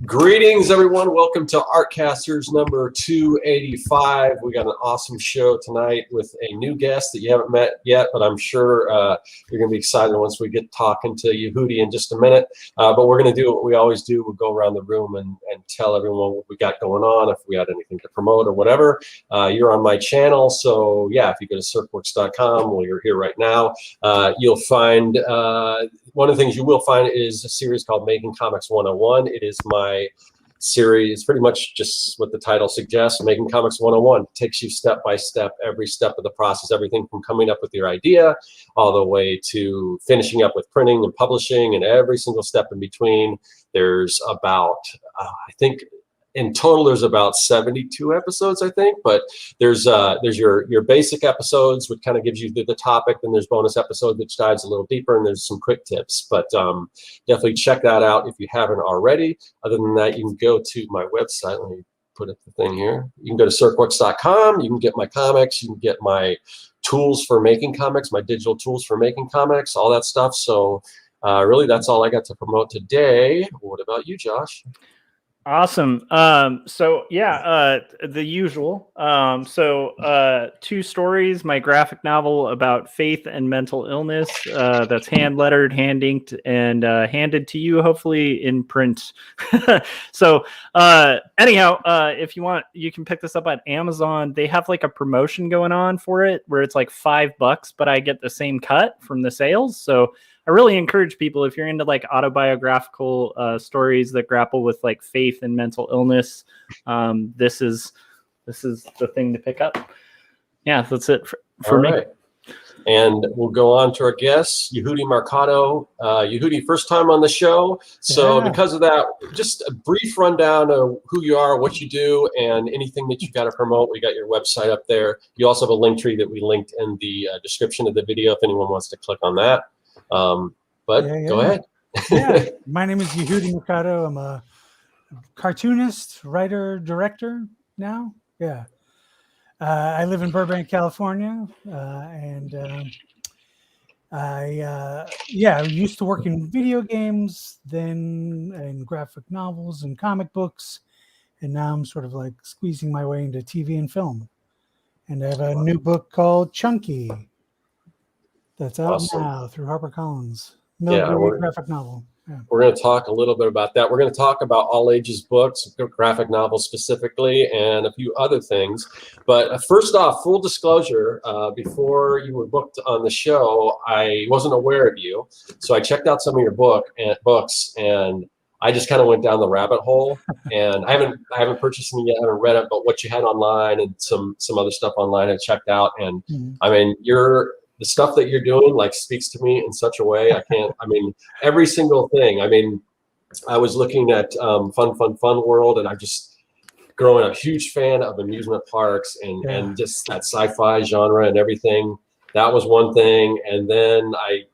Greetings, everyone. Welcome to Artcasters number 285. We got an awesome show tonight with a new guest that you haven't met yet, but I'm sure you're going to be excited once we get talking to Yehudi in just a minute. But we're going to do what we always do. We'll go around the room and tell everyone what we got going on, if we had anything to promote or whatever. You're on my channel, so yeah, if you go to circworks.com, well, you're here right now, you'll find one of the things you will find is a series called Making Comics 101. It is my series, pretty much just what the title suggests, Making Comics 101. It takes you step by step, every step of the process, everything from coming up with your idea all the way to finishing up with printing and publishing, and every single step in between. There's about, I think, in total, there's about 72 episodes, I think, but there's your basic episodes, which kind of gives you the topic, then there's bonus episode which dives a little deeper, and there's some quick tips. But definitely check that out if you haven't already. Other than that, you can go to my website. Let me put up the thing here. You can go to circworks.com. You can get my comics. You can get my tools for making comics, my digital tools for making comics, all that stuff. So really, that's all I got to promote today. What about you, Josh? Awesome. So yeah, the usual. Two stories, my graphic novel about faith and mental illness, that's hand lettered, hand inked, and handed to you, hopefully in print. So anyhow, if you want, you can pick this up at Amazon. They have like a promotion going on for it where it's like $5, but I get the same cut from the sales. So I really encourage people, if you're into like autobiographical stories that grapple with like faith and mental illness, this is the thing to pick up. Yeah, that's it for me. Right. And we'll go on to our guest, Yehudi Mercado. Yehudi, first time on the show. So because of that, just a brief rundown of who you are, what you do, and anything that you've got to promote. We got your website up there. You also have a link tree that we linked in the description of the video if anyone wants to click on that. Go ahead. Yeah, my name is Yehudi Mercado. I'm a cartoonist, writer, director now. Yeah, I live in Burbank, California, and I used to work in video games, then in graphic novels and comic books, and now I'm sort of like squeezing my way into TV and film. And I have a new book called Chunky that's out now through HarperCollins. Graphic novel. Yeah. We're going to talk a little bit about that. We're going to talk about all ages books, graphic novels specifically, and a few other things. But first off, full disclosure, before you were booked on the show, I wasn't aware of you. So I checked out some of your books, and I just kind of went down the rabbit hole. And I haven't purchased them yet. I haven't read it, but what you had online and some other stuff online I checked out. And I mean, the stuff that you're doing like speaks to me in such a way. Every single thing. I mean, I was looking at Fun World, and I'm just growing up huge fan of amusement parks and just that sci-fi genre and everything. That was one thing. And then I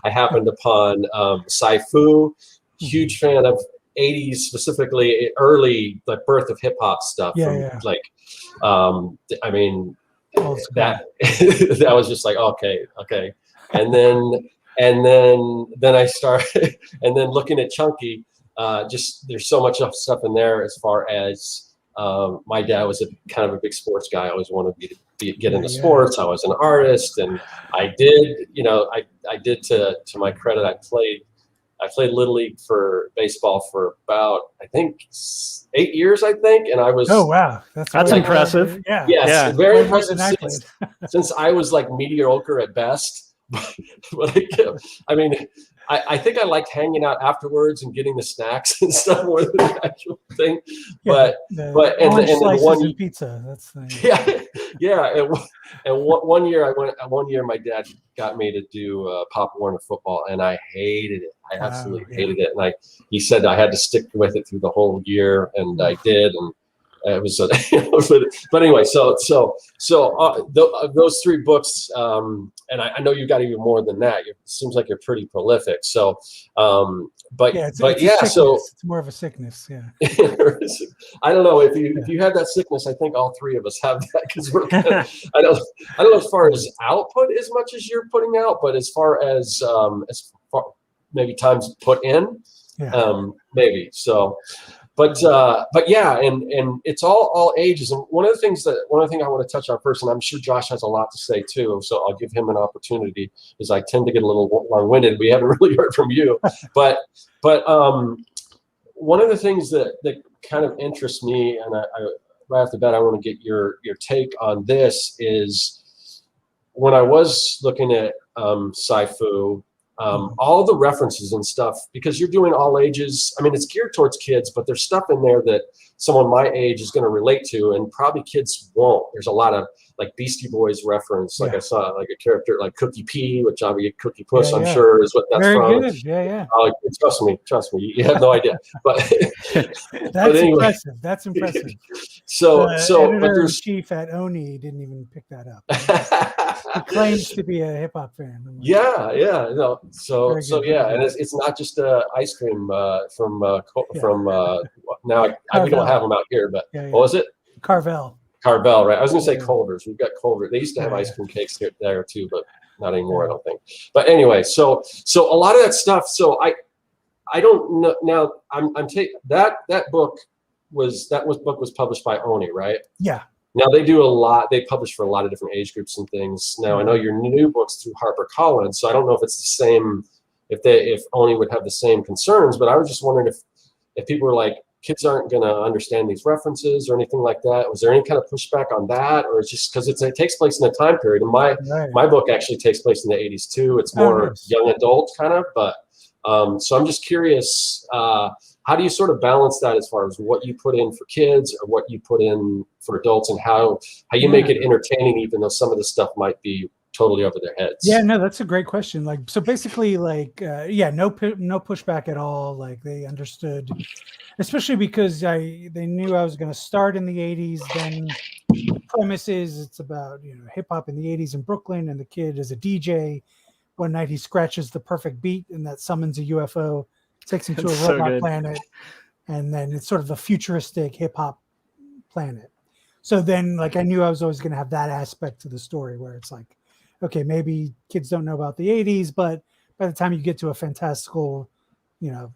happened upon Sci-Fu, huge fan of 80s, specifically early, like birth of hip hop stuff. That was just like okay, and then I started, and then looking at Chunky, just there's so much stuff in there as far as my dad was kind of a big sports guy. I always wanted to get into sports. I was an artist, and I did, I did to my credit, I played Little League for baseball for about, I think, 8 years, I think. And I was... Oh, wow. That's impressive. Yeah. Yes, very impressive since I was like mediocre at best. But I think I liked hanging out afterwards and getting the snacks and stuff more than the actual thing. And the one pizza. That's the And one year my dad got me to do Pop Warner football, and I hated it. I absolutely hated it. And he said I had to stick with it through the whole year, and I did. And it was, but anyway, so those three books, and I know you got even more than that. It seems like you're pretty prolific. So, it's more of a sickness. Yeah. I don't know if you have that sickness. I think all three of us have that, because we're. I don't know as far as output as much as you're putting out, but as far maybe times put in. maybe. So, but yeah, and it's all ages. And one other thing I want to touch on first, and I'm sure Josh has a lot to say too, so I'll give him an opportunity, because I tend to get a little long-winded. We haven't really heard from you, but one of the things that kind of interests me, and I right off the bat, I want to get your take on this, is when I was looking at Sci-Fu, all the references and stuff, because you're doing all ages. I mean, it's geared towards kids, but there's stuff in there that someone my age is going to relate to, and probably kids won't. There's a lot of like Beastie Boys reference. Like I saw like a character like Cookie P, which I'll be Cookie Puss, I'm sure is what that's Very from. good. Yeah. Trust me, you have no idea. But that's anyway. impressive. That's impressive. So editor-in-chief at Oni didn't even pick that up. He claims to be a hip hop fan. Yeah. No. So yeah, and it's not just ice cream from now. We don't have them out here, but what was it? Carvel, right? I was going to say Culver's. We've got Culver. They used to have ice cream cakes there too, but not anymore, I don't think. But anyway, so a lot of that stuff. So I don't know now. I'm taking that book was published by Oni, right? Yeah. Now they do a lot. They publish for a lot of different age groups and things. Now I know your new book's through HarperCollins, so I don't know if it's the same. If Oni would have the same concerns, but I was just wondering if people were like, kids aren't going to understand these references or anything like that. Was there any kind of pushback on that, or it's just because it takes place in a time period? And my book actually takes place in the 80s too. It's more young adult kind of, but so I'm just curious. How do you sort of balance that as far as what you put in for kids or what you put in for adults, and how you make it entertaining, even though some of the stuff might be totally over their heads? Yeah, no, that's a great question. Like, so basically, like, no pushback at all. Like, they understood, especially because they knew I was going to start in the 80s. Then the premise is it's about hip hop in the 80s in Brooklyn, and the kid is a DJ. One night he scratches the perfect beat, and that summons a UFO. Takes him to a robot planet, and then it's sort of a futuristic hip hop planet. So then, like, I knew I was always going to have that aspect to the story where it's like, okay, maybe kids don't know about the 80s, but by the time you get to a fantastical,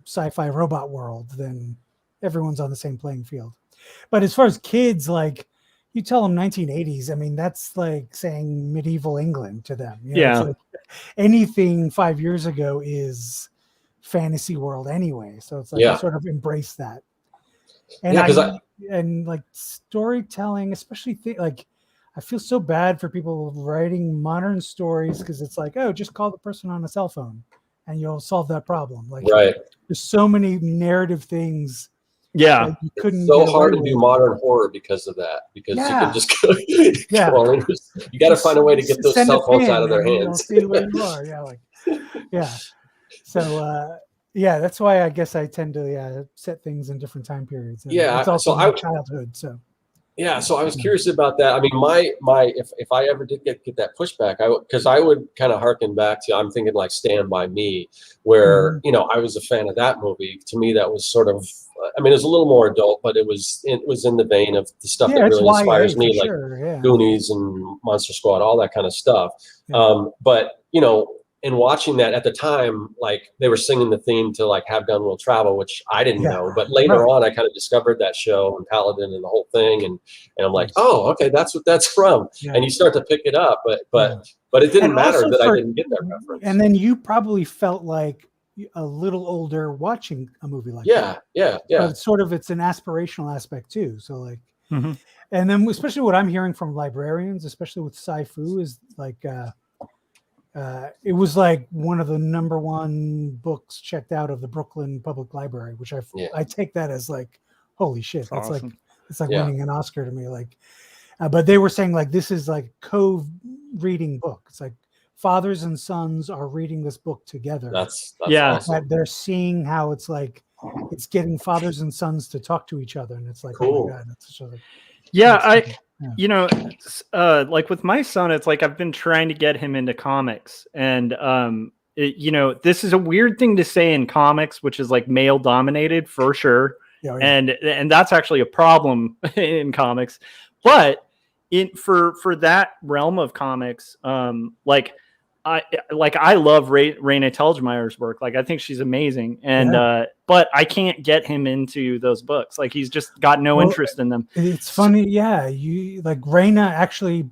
sci-fi robot world, then everyone's on the same playing field. But as far as kids, like, you tell them 1980s, I mean, that's like saying medieval England to them. It's like anything 5 years ago is fantasy world anyway, so it's like I sort of embrace that. And and like storytelling, especially like I feel so bad for people writing modern stories, because it's like, oh, just call the person on a cell phone and you'll solve that problem. Like, there's so many narrative things. Yeah, you couldn't. It's so hard to do modern horror because of that. Because you can just go. You got to find a way to get those cell phones out of their hands. See where you are. So that's why I guess I tend to set things in different time periods. It's also my childhood. So so I was curious about that. I mean, my if I ever did get that pushback, because I would kind of harken back to, I'm thinking like Stand By Me, where I was a fan of that movie. To me, that was sort of, I mean, it was a little more adult, but it was in the vein of the stuff that really inspires me, like Goonies and Monster Squad, all that kind of stuff. But in watching that at the time, like, they were singing the theme to like Have Gun Will Travel, which I didn't know, but later on I kind of discovered that show and Paladin and the whole thing, and I'm like, oh, okay, that's what that's from. And you start to pick it up, but it didn't matter that I didn't get that reference. And then you probably felt like a little older watching a movie like that. Yeah. But it's an aspirational aspect too. So like, and then especially what I'm hearing from librarians, especially with Sci-Fu, is like, it was like one of the #1 books checked out of the Brooklyn Public Library, which I take that as like, holy shit, that's awesome. It's like winning an Oscar to me. Like, but they were saying like, this is like co-reading book. It's like fathers and sons are reading this book together. That's awesome. They're seeing how it's like, it's getting fathers and sons to talk to each other, and it's like, cool. Oh my God, that's such a, like with my son, it's like I've been trying to get him into comics, and this is a weird thing to say in comics, which is like male dominated for sure. And that's actually a problem in comics, but for that realm of comics, like I love Raina Telgemeier's work. Like I think she's amazing, and but I can't get him into those books. Like he's just got no interest in them. It's funny, you like Raina actually.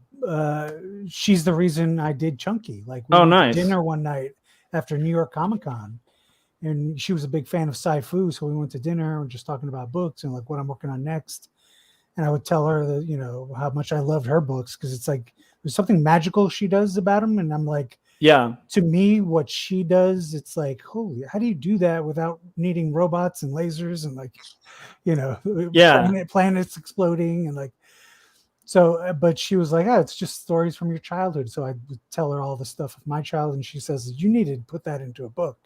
She's the reason I did Chunky. Like we went to dinner one night after New York Comic Con, and she was a big fan of Sci-Fu, so we went to dinner and just talking about books and like what I'm working on next. And I would tell her that, you know, how much I loved her books because it's like there's something magical she does about them, and I'm like, yeah, to me, what she does, it's like, holy, how do you do that without needing robots and lasers and like, you know, planets exploding and like. So, but she was like, it's just stories from your childhood. So I would tell her all the stuff of my childhood, and she says, you need to put that into a book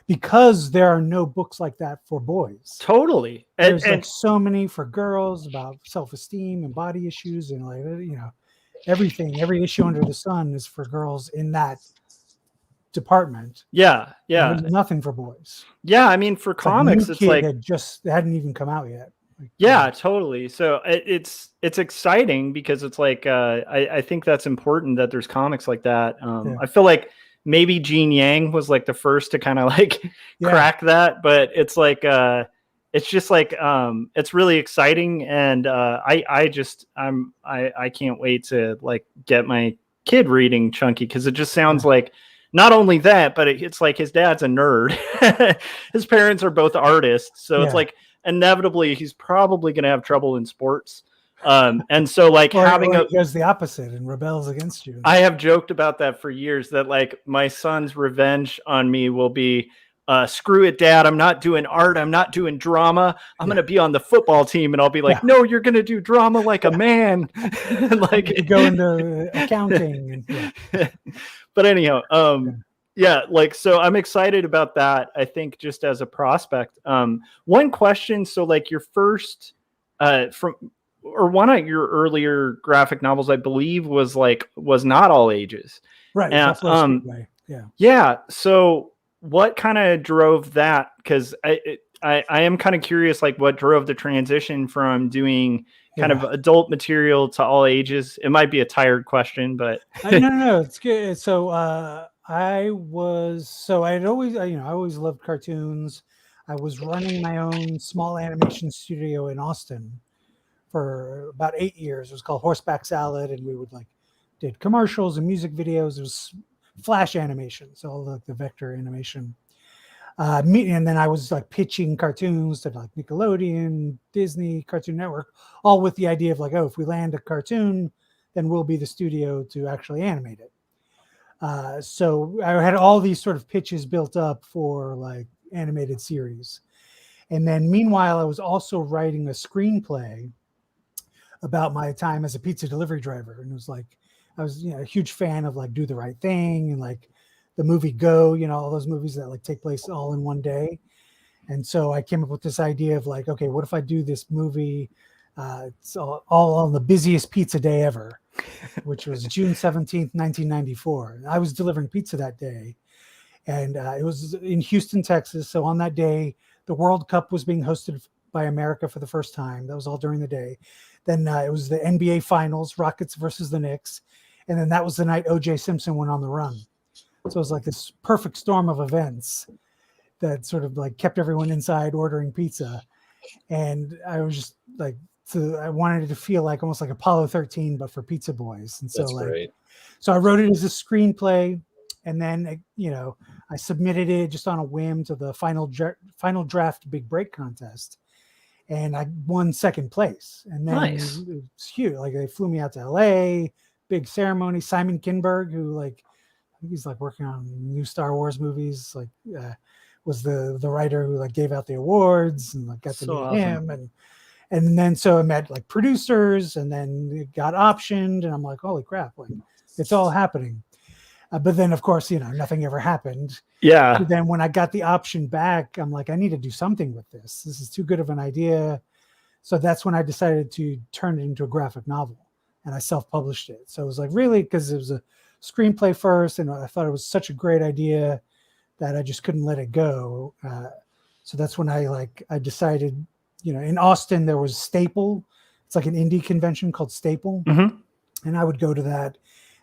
because there are no books like that for boys. Totally. There's like so many for girls about self-esteem and body issues and like, you know, everything, every issue under the sun is for girls in that department. Yeah. There's nothing for boys. Yeah. I mean, for comics, it's like it hadn't even come out yet. Yeah, totally. So it's exciting because it's like I think that's important that there's comics like that. I feel like maybe Gene Yang was like the first to kind of like crack that, but it's like it's just like it's really exciting, and I can't wait to like get my kid reading Chunky because it just sounds like not only that, but it's like his dad's a nerd. His parents are both artists, so it's like. Inevitably he's probably going to have trouble in sports. And so like he does the opposite and rebels against you. I have joked about that for years that like my son's revenge on me will be screw it, Dad. I'm not doing art. I'm not doing drama. I'm going to be on the football team. And I'll be like, no, you're going to do drama like a man. Like you go into accounting. But anyhow, yeah, like, so I'm excited about that. I think just as a prospect, one question. So like your first, one of your earlier graphic novels, I believe was not all ages. Right. And, yeah. So what kind of drove that? Cause I am kind of curious, like what drove the transition from doing kind of adult material to all ages. It might be a tired question, but no, it's good. So, I always loved cartoons. I was running my own small animation studio in Austin for about 8 years. It was called Horseback Salad, and we would did commercials and music videos. It was flash animation, so all the vector animation. And then I was pitching cartoons to Nickelodeon, Disney, Cartoon Network, all with the idea of if we land a cartoon, then we'll be the studio to actually animate it. So I had all these sort of pitches built up for animated series. And then meanwhile, I was also writing a screenplay about my time as a pizza delivery driver. And it was I was a huge fan of Do the Right Thing and the movie Go, all those movies that take place all in one day. And so I came up with this idea of okay, what if I do this movie? It's all on the busiest pizza day ever, which was June 17th, 1994. I was delivering pizza that day, and it was in Houston, Texas. So on that day, the World Cup was being hosted by America for the first time. That was all during the day. Then it was the NBA Finals, Rockets versus the Knicks. And then that was the night O.J. Simpson went on the run. So it was this perfect storm of events that sort of kept everyone inside ordering pizza. And I was just so I wanted it to feel almost like Apollo 13, but for pizza boys. And so that's great. So I wrote it as a screenplay, and then I submitted it just on a whim to the final draft big break contest, and I won second place. And then it was huge. They flew me out to LA, big ceremony. Simon Kinberg, who I think he's working on new Star Wars movies, was the writer who gave out the awards and got to meet him. And then so I met producers, and then it got optioned, and I'm like, holy crap, it's all happening. But then of course, nothing ever happened. Yeah. But then when I got the option back, I'm I need to do something with this. This is too good of an idea. So that's when I decided to turn it into a graphic novel, and I self-published it. So it was really because it was a screenplay first, and I thought it was such a great idea that I just couldn't let it go. So that's when I decided, in Austin, there was Staple. It's an indie convention called Staple. Mm-hmm. And I would go to that.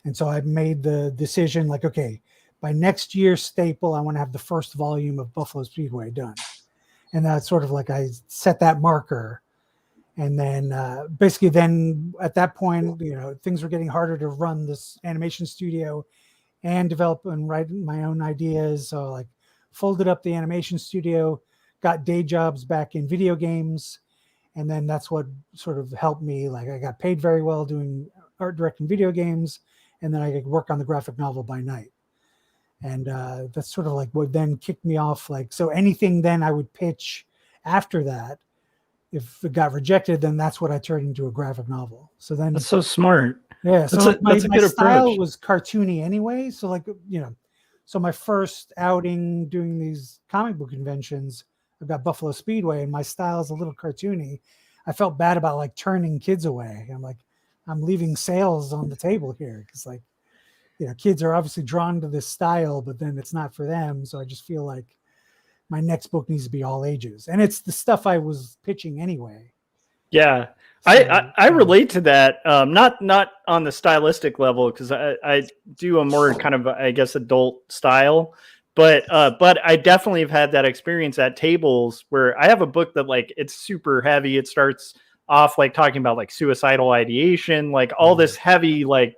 And so I made the decision like, okay, by next year's staple, I want to have the first volume of Buffalo Speedway done. And that's sort of like I set that marker. And then basically then at that point, things were getting harder to run this animation studio and develop and write my own ideas. So like folded up the animation studio, got day jobs back in video games. And then that's what sort of helped me. Like I got paid very well doing art directing video games. And then I could work on the graphic novel by night. And that's sort of like what then kicked me off. Like, so anything then I would pitch after that, if it got rejected, then that's what I turned into a graphic novel. So then that's so smart. Yeah. So my good style approach. was cartoony anyway. So like, so my first outing doing these comic book conventions, I've got Buffalo Speedway and my style is a little cartoony. I felt bad about like turning kids away. I'm like, I'm leaving sales on the table here. Cause like, kids are obviously drawn to this style, but then it's not for them. So I just feel like my next book needs to be all ages, and it's the stuff I was pitching anyway. Yeah. So, I relate to that. Not on the stylistic level, because I do a more kind of, I guess, adult style, but I definitely have had that experience at tables where I have a book that like, it's super heavy. It starts off like talking about like suicidal ideation, like all this heavy, like,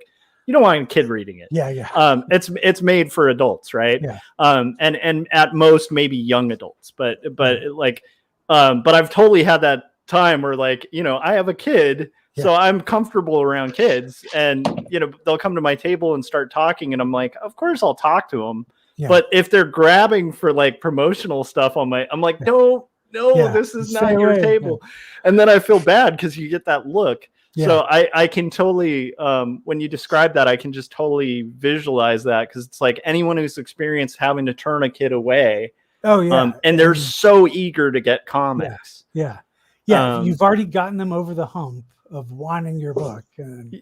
you don't want a kid reading it. Yeah. It's made for adults, right? Yeah. And at most maybe young adults, but I've totally had that time where like, I have a kid, so I'm comfortable around kids, and they'll come to my table and start talking, and I'm like, of course I'll talk to them. Yeah. But if they're grabbing for like promotional stuff I'm like, no, this is not your table. Yeah. And then I feel bad because you get that look. Yeah. So I can totally, when you describe that, I can just totally visualize that, because it's like anyone who's experienced having to turn a kid away. Oh, yeah. And they're so eager to get comics. Yeah. You've already gotten them over the hump of wanting your book, and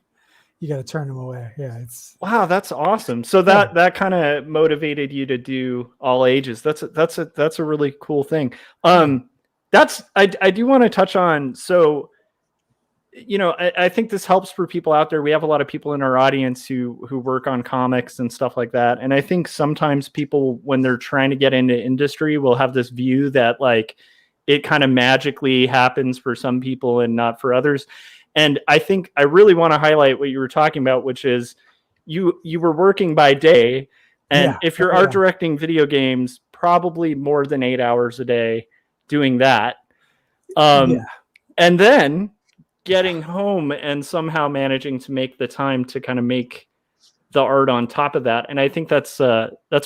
you got to turn them away. Yeah. Wow, that's awesome. So that kind of motivated you to do all ages. That's a really cool thing. I do want to touch on, so, I think this helps for people out there. We have a lot of people in our audience who work on comics and stuff like that. And I think sometimes people, when they're trying to get into industry, will have this view that like it kind of magically happens for some people and not for others. And I think I really want to highlight what you were talking about, which is you were working by day. And if you're art directing video games, probably more than 8 hours a day doing that. And then getting home and somehow managing to make the time to kind of make the art on top of that. And I think that's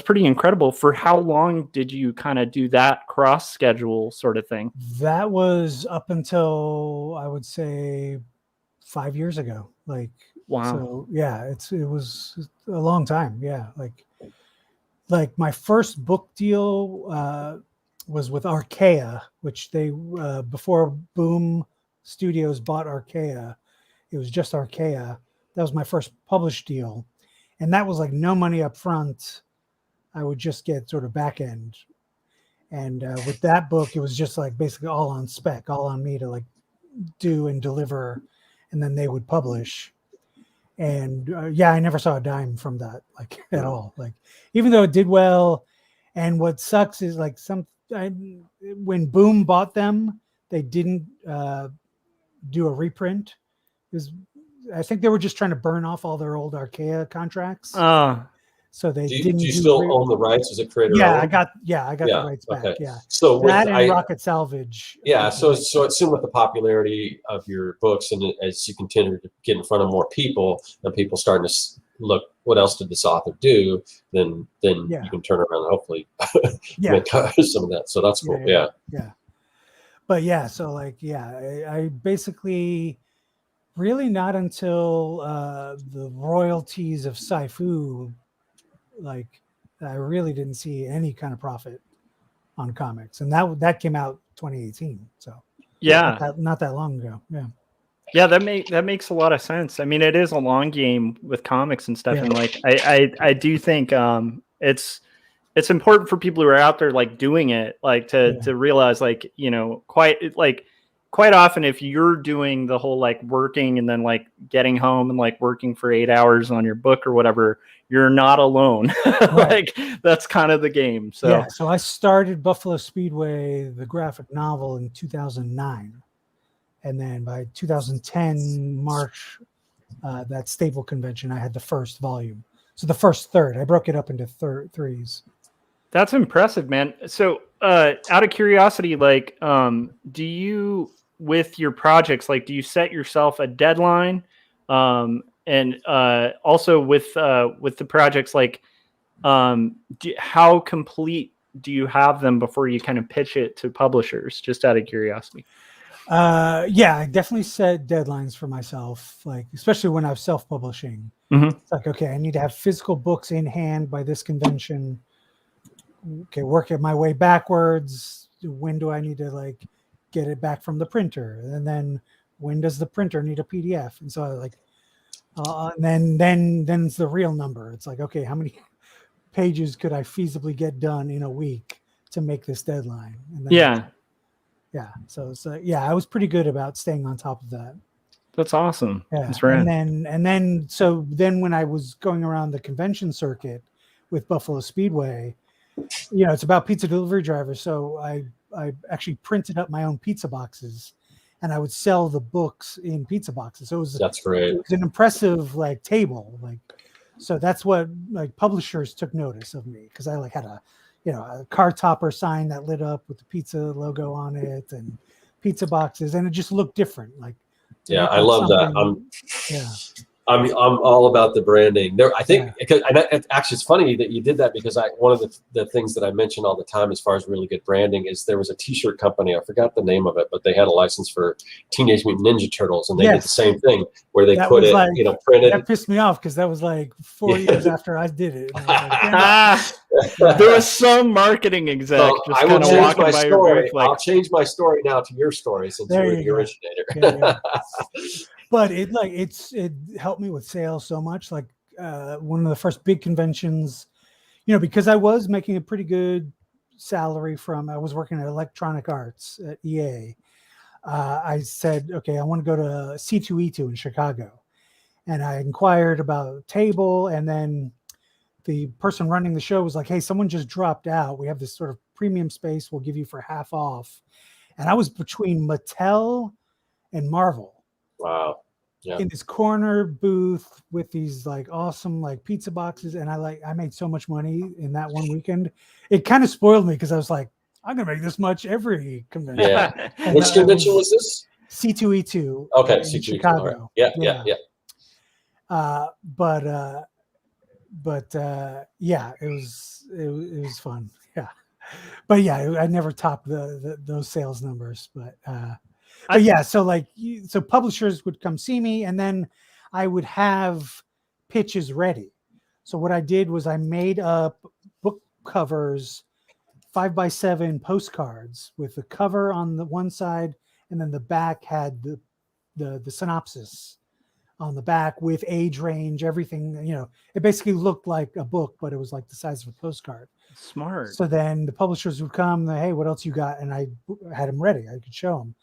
pretty incredible. For how long did you kind of do that cross schedule sort of thing? That was up until, I would say, 5 years ago. Like, wow. So yeah, it was a long time. Yeah. Like my first book deal was with Archaea, which they, before Boom Studios bought Archaea, it was just Archaea. That was my first published deal, and that was like no money up front. I would just get sort of back end, and with that book, it was just like basically all on spec, all on me to like do and deliver, and then they would publish. And I never saw a dime from that, like at all. Like even though it did well, and what sucks is like when Boom bought them, they didn't do a reprint. I think they were just trying to burn off all their old Archaea contracts. So they didn't. Do you still own the rights as a creator? Yeah, I got the rights back. Yeah. So that and Rocket Salvage. Yeah. So assume with the popularity of your books, and as you continue to get in front of more people, and people starting to look, what else did this author do? Then you can turn around and hopefully make some of that. So that's cool. Yeah. But so like, I basically really not until the royalties of Sci-Fu, like I really didn't see any kind of profit on comics. And that came out 2018. So not that long ago. Yeah, that makes a lot of sense. I mean, it is a long game with comics and stuff. And like, I do think it's important for people who are out there like doing it, like to realize like, quite like quite often if you're doing the whole like working and then like getting home and like working for 8 hours on your book or whatever, you're not alone. Right. Like that's kind of the game. So yeah, so I started Buffalo Speedway, the graphic novel, in 2009. And then by 2010, March, that Staple convention, I had the first volume. So the first third, I broke it up into threes. that's impressive, man. So out of curiosity, like, do you, with your projects, like, do you set yourself a deadline? And also with the projects, like, how complete do you have them before you kind of pitch it to publishers? Just out of curiosity. Yeah, I definitely set deadlines for myself, like especially when I was self-publishing. Mm-hmm. It's like, okay, I need to have physical books in hand by this convention. Okay, work my way backwards. When do I need to like get it back from the printer? And then when does the printer need a PDF? And so I like, and then it's the real number. It's like, okay, how many pages could I feasibly get done in a week to make this deadline? And then, yeah. So I was pretty good about staying on top of that. That's awesome. Yeah. That's right. And then when I was going around the convention circuit with Buffalo Speedway, it's about pizza delivery drivers. So I actually printed up my own pizza boxes, and I would sell the books in pizza boxes. So That's great. It was an impressive like table, like, so that's what like publishers took notice of me, because I like had a car topper sign that lit up with the pizza logo on it and pizza boxes, and it just looked different. Like, yeah, I love that. I'm all about the branding. There, I think, actually, it's funny that you did that, because one of the things that I mention all the time as far as really good branding is there was a T-shirt company. I forgot the name of it, but they had a license for Teenage Mutant Ninja Turtles, and they did the same thing where they put it, like, printed. That pissed me off because that was like 4 years after I did it. I was like, there was some marketing exec just kind of walking by your booth, like, I'll change my story now to your story since you're the originator. But it helped me with sales so much. Like one of the first big conventions, because I was making a pretty good salary I was working at Electronic Arts at EA. I said, okay, I want to go to C2E2 in Chicago. And I inquired about a table, and then the person running the show was like, hey, someone just dropped out. We have this sort of premium space we'll give you for half off. And I was between Mattel and Marvel. Wow. Yeah. In this corner booth with these like awesome like pizza boxes, and I made so much money in that one weekend. It kind of spoiled me, because I was like, I'm gonna make this much every convention. Yeah. Which convention was this? C2E2. Okay, in C2E2. Chicago. Yeah. Yeah, it was fun. Yeah, but yeah, I never topped those sales numbers, but yeah, so publishers would come see me, and then I would have pitches ready. So what I did was I made up book covers, 5x7 postcards with the cover on the one side, and then the back had the synopsis on the back with age range, everything. It basically looked like a book, but it was like the size of a postcard. Smart. So then the publishers would come, hey, what else you got? And I had them ready. I could show them.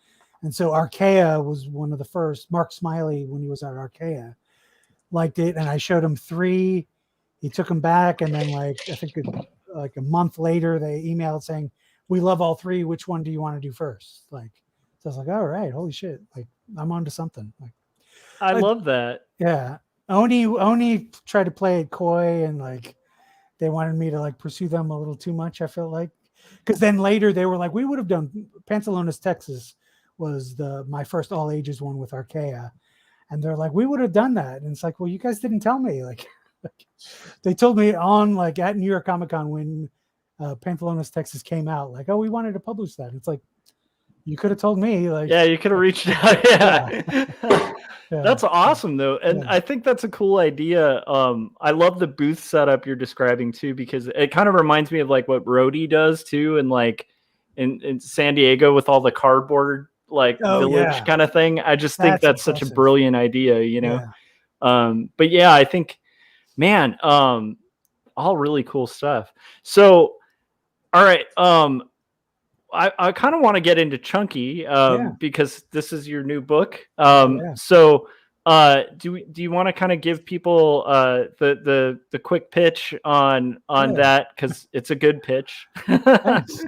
And so Archaea was one of the first. Mark Smiley, when he was at Archaea, liked it, and I showed him 3. He took them back, and then I think like a month later, they emailed saying, "We love all 3. Which one do you want to do first?" So I was like, "All right, holy shit! Like, I'm onto something." I love that. Yeah, Oni tried to play it coy, and they wanted me to pursue them a little too much. I felt like, because then later they were like, "We would have done Pantalones, Texas." Was my first all ages one with Archaea, and they're like, we would have done that, and it's like, well, you guys didn't tell me. They told me on at New York Comic Con when Pantalones, Texas came out, oh, we wanted to publish that. It's like, you could have told me. Yeah, you could have reached out. Yeah. Yeah. That's awesome though, and I think that's a cool idea. I love the booth setup you're describing too, because it kind of reminds me of what Rhodey does too, and in San Diego with all the cardboard village kind of thing. I just think that's such a brilliant idea, but yeah, I think, man, all really cool stuff. So, all right. I kind of want to get into Chunky Yeah. because this is your new book. Yeah. So do you want to kind of give people the quick pitch on that, because it's a good pitch. Thanks.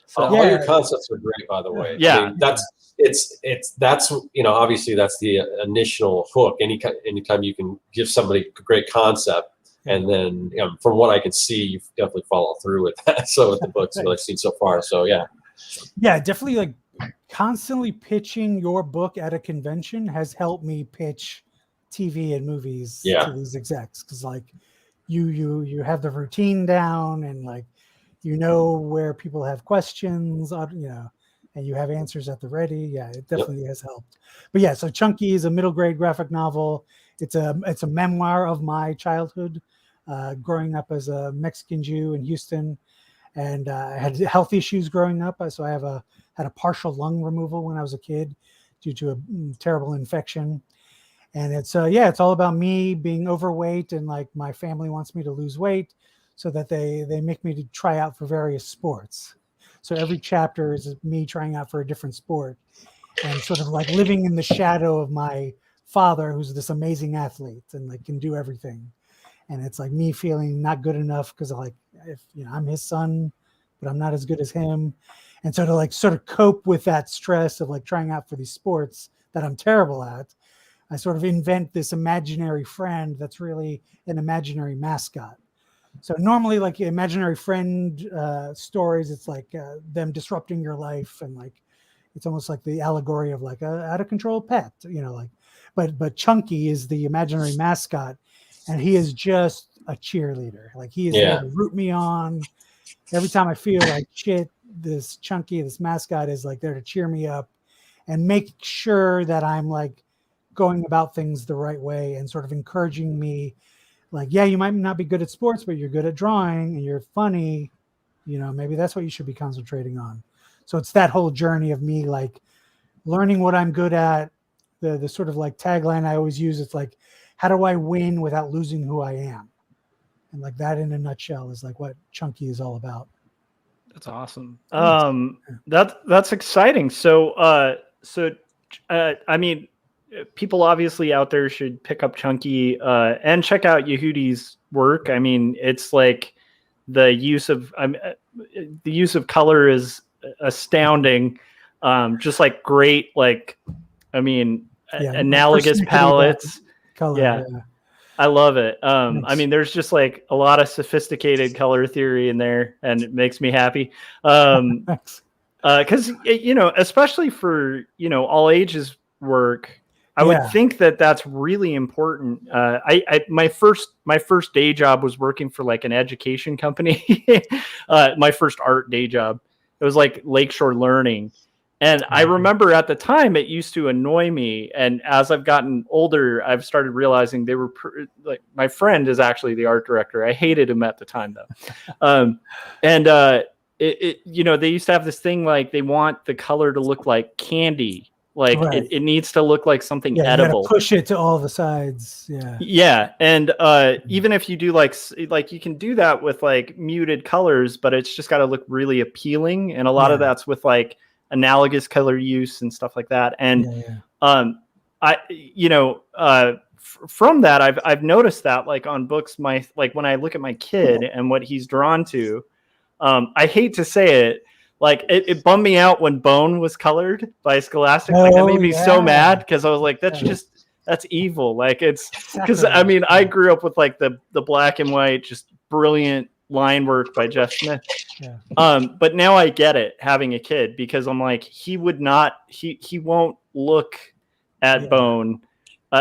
So all your concepts are great, by the way. Yeah. I mean, that's obviously that's the initial hook. Anytime you can give somebody a great concept, and then from what I can see, you definitely follow through with that. So with the books that I've seen so far, so yeah, definitely, like constantly pitching your book at a convention has helped me pitch TV and movies to these execs, because like you have the routine down, and like where people have questions, and you have answers at the ready. Yeah, it definitely has helped. But yeah, so Chunky is a middle grade graphic novel. It's a memoir of my childhood, growing up as a Mexican Jew in Houston, and I had health issues growing up. So I had a partial lung removal when I was a kid due to a terrible infection. And it's all about me being overweight, and like my family wants me to lose weight, so that they make me to try out for various sports. So every chapter is me trying out for a different sport, and sort of like living in the shadow of my father, who's this amazing athlete and like can do everything. And it's like me feeling not good enough, because like, if I'm his son, but I'm not as good as him. And so to like sort of cope with that stress of like trying out for these sports that I'm terrible at, I sort of invent this imaginary friend that's really an imaginary mascot. So normally, like imaginary friend stories, it's like them disrupting your life, and like it's almost like the allegory of like a out of control pet, like. But Chunky is the imaginary mascot, and he is just a cheerleader. Like he is there to root me on. Every time I feel like shit, this Chunky, this mascot, is like there to cheer me up and make sure that I'm like going about things the right way, and sort of encouraging me. Like, yeah, you might not be good at sports, but you're good at drawing and you're funny. Maybe that's what you should be concentrating on. So it's that whole journey of me like learning what I'm good at. The sort of like tagline I always use, it's like, how do I win without losing who I am? And like that in a nutshell is like what Chunky is all about. That's awesome. That's exciting. So I mean, people obviously out there should pick up Chunky and check out Yehudi's work. I mean, it's like the use of color is astounding. Just like great, like, I mean, analogous palettes. Color, yeah. I love it. I mean, there's just like a lot of sophisticated color theory in there, and it makes me happy. Because especially for all ages work, I would think that that's really important. My first day job was working for like an education company. My first art day job. It was like Lakeshore Learning. And I remember at the time it used to annoy me. And as I've gotten older, I've started realizing they were like, my friend is actually the art director. I hated him at the time though. They used to have this thing, like they want the color to look like candy. Like it needs to look like something edible. You gotta push it to all the sides. Yeah. Yeah. And even if you do like you can do that with like muted colors, but it's just got to look really appealing. And a lot of that's with like analogous color use and stuff like that. And from that, I've noticed that like on books, like when I look at my kid and what he's drawn to, I hate to say it, like it bummed me out when Bone was colored by Scholastic. Like that made me so mad, because I was like, that's evil. Like it's because I mean, I grew up with like the black and white, just brilliant line work by Jeff Smith. But now I get it, having a kid, because I'm like, he won't look at Bone.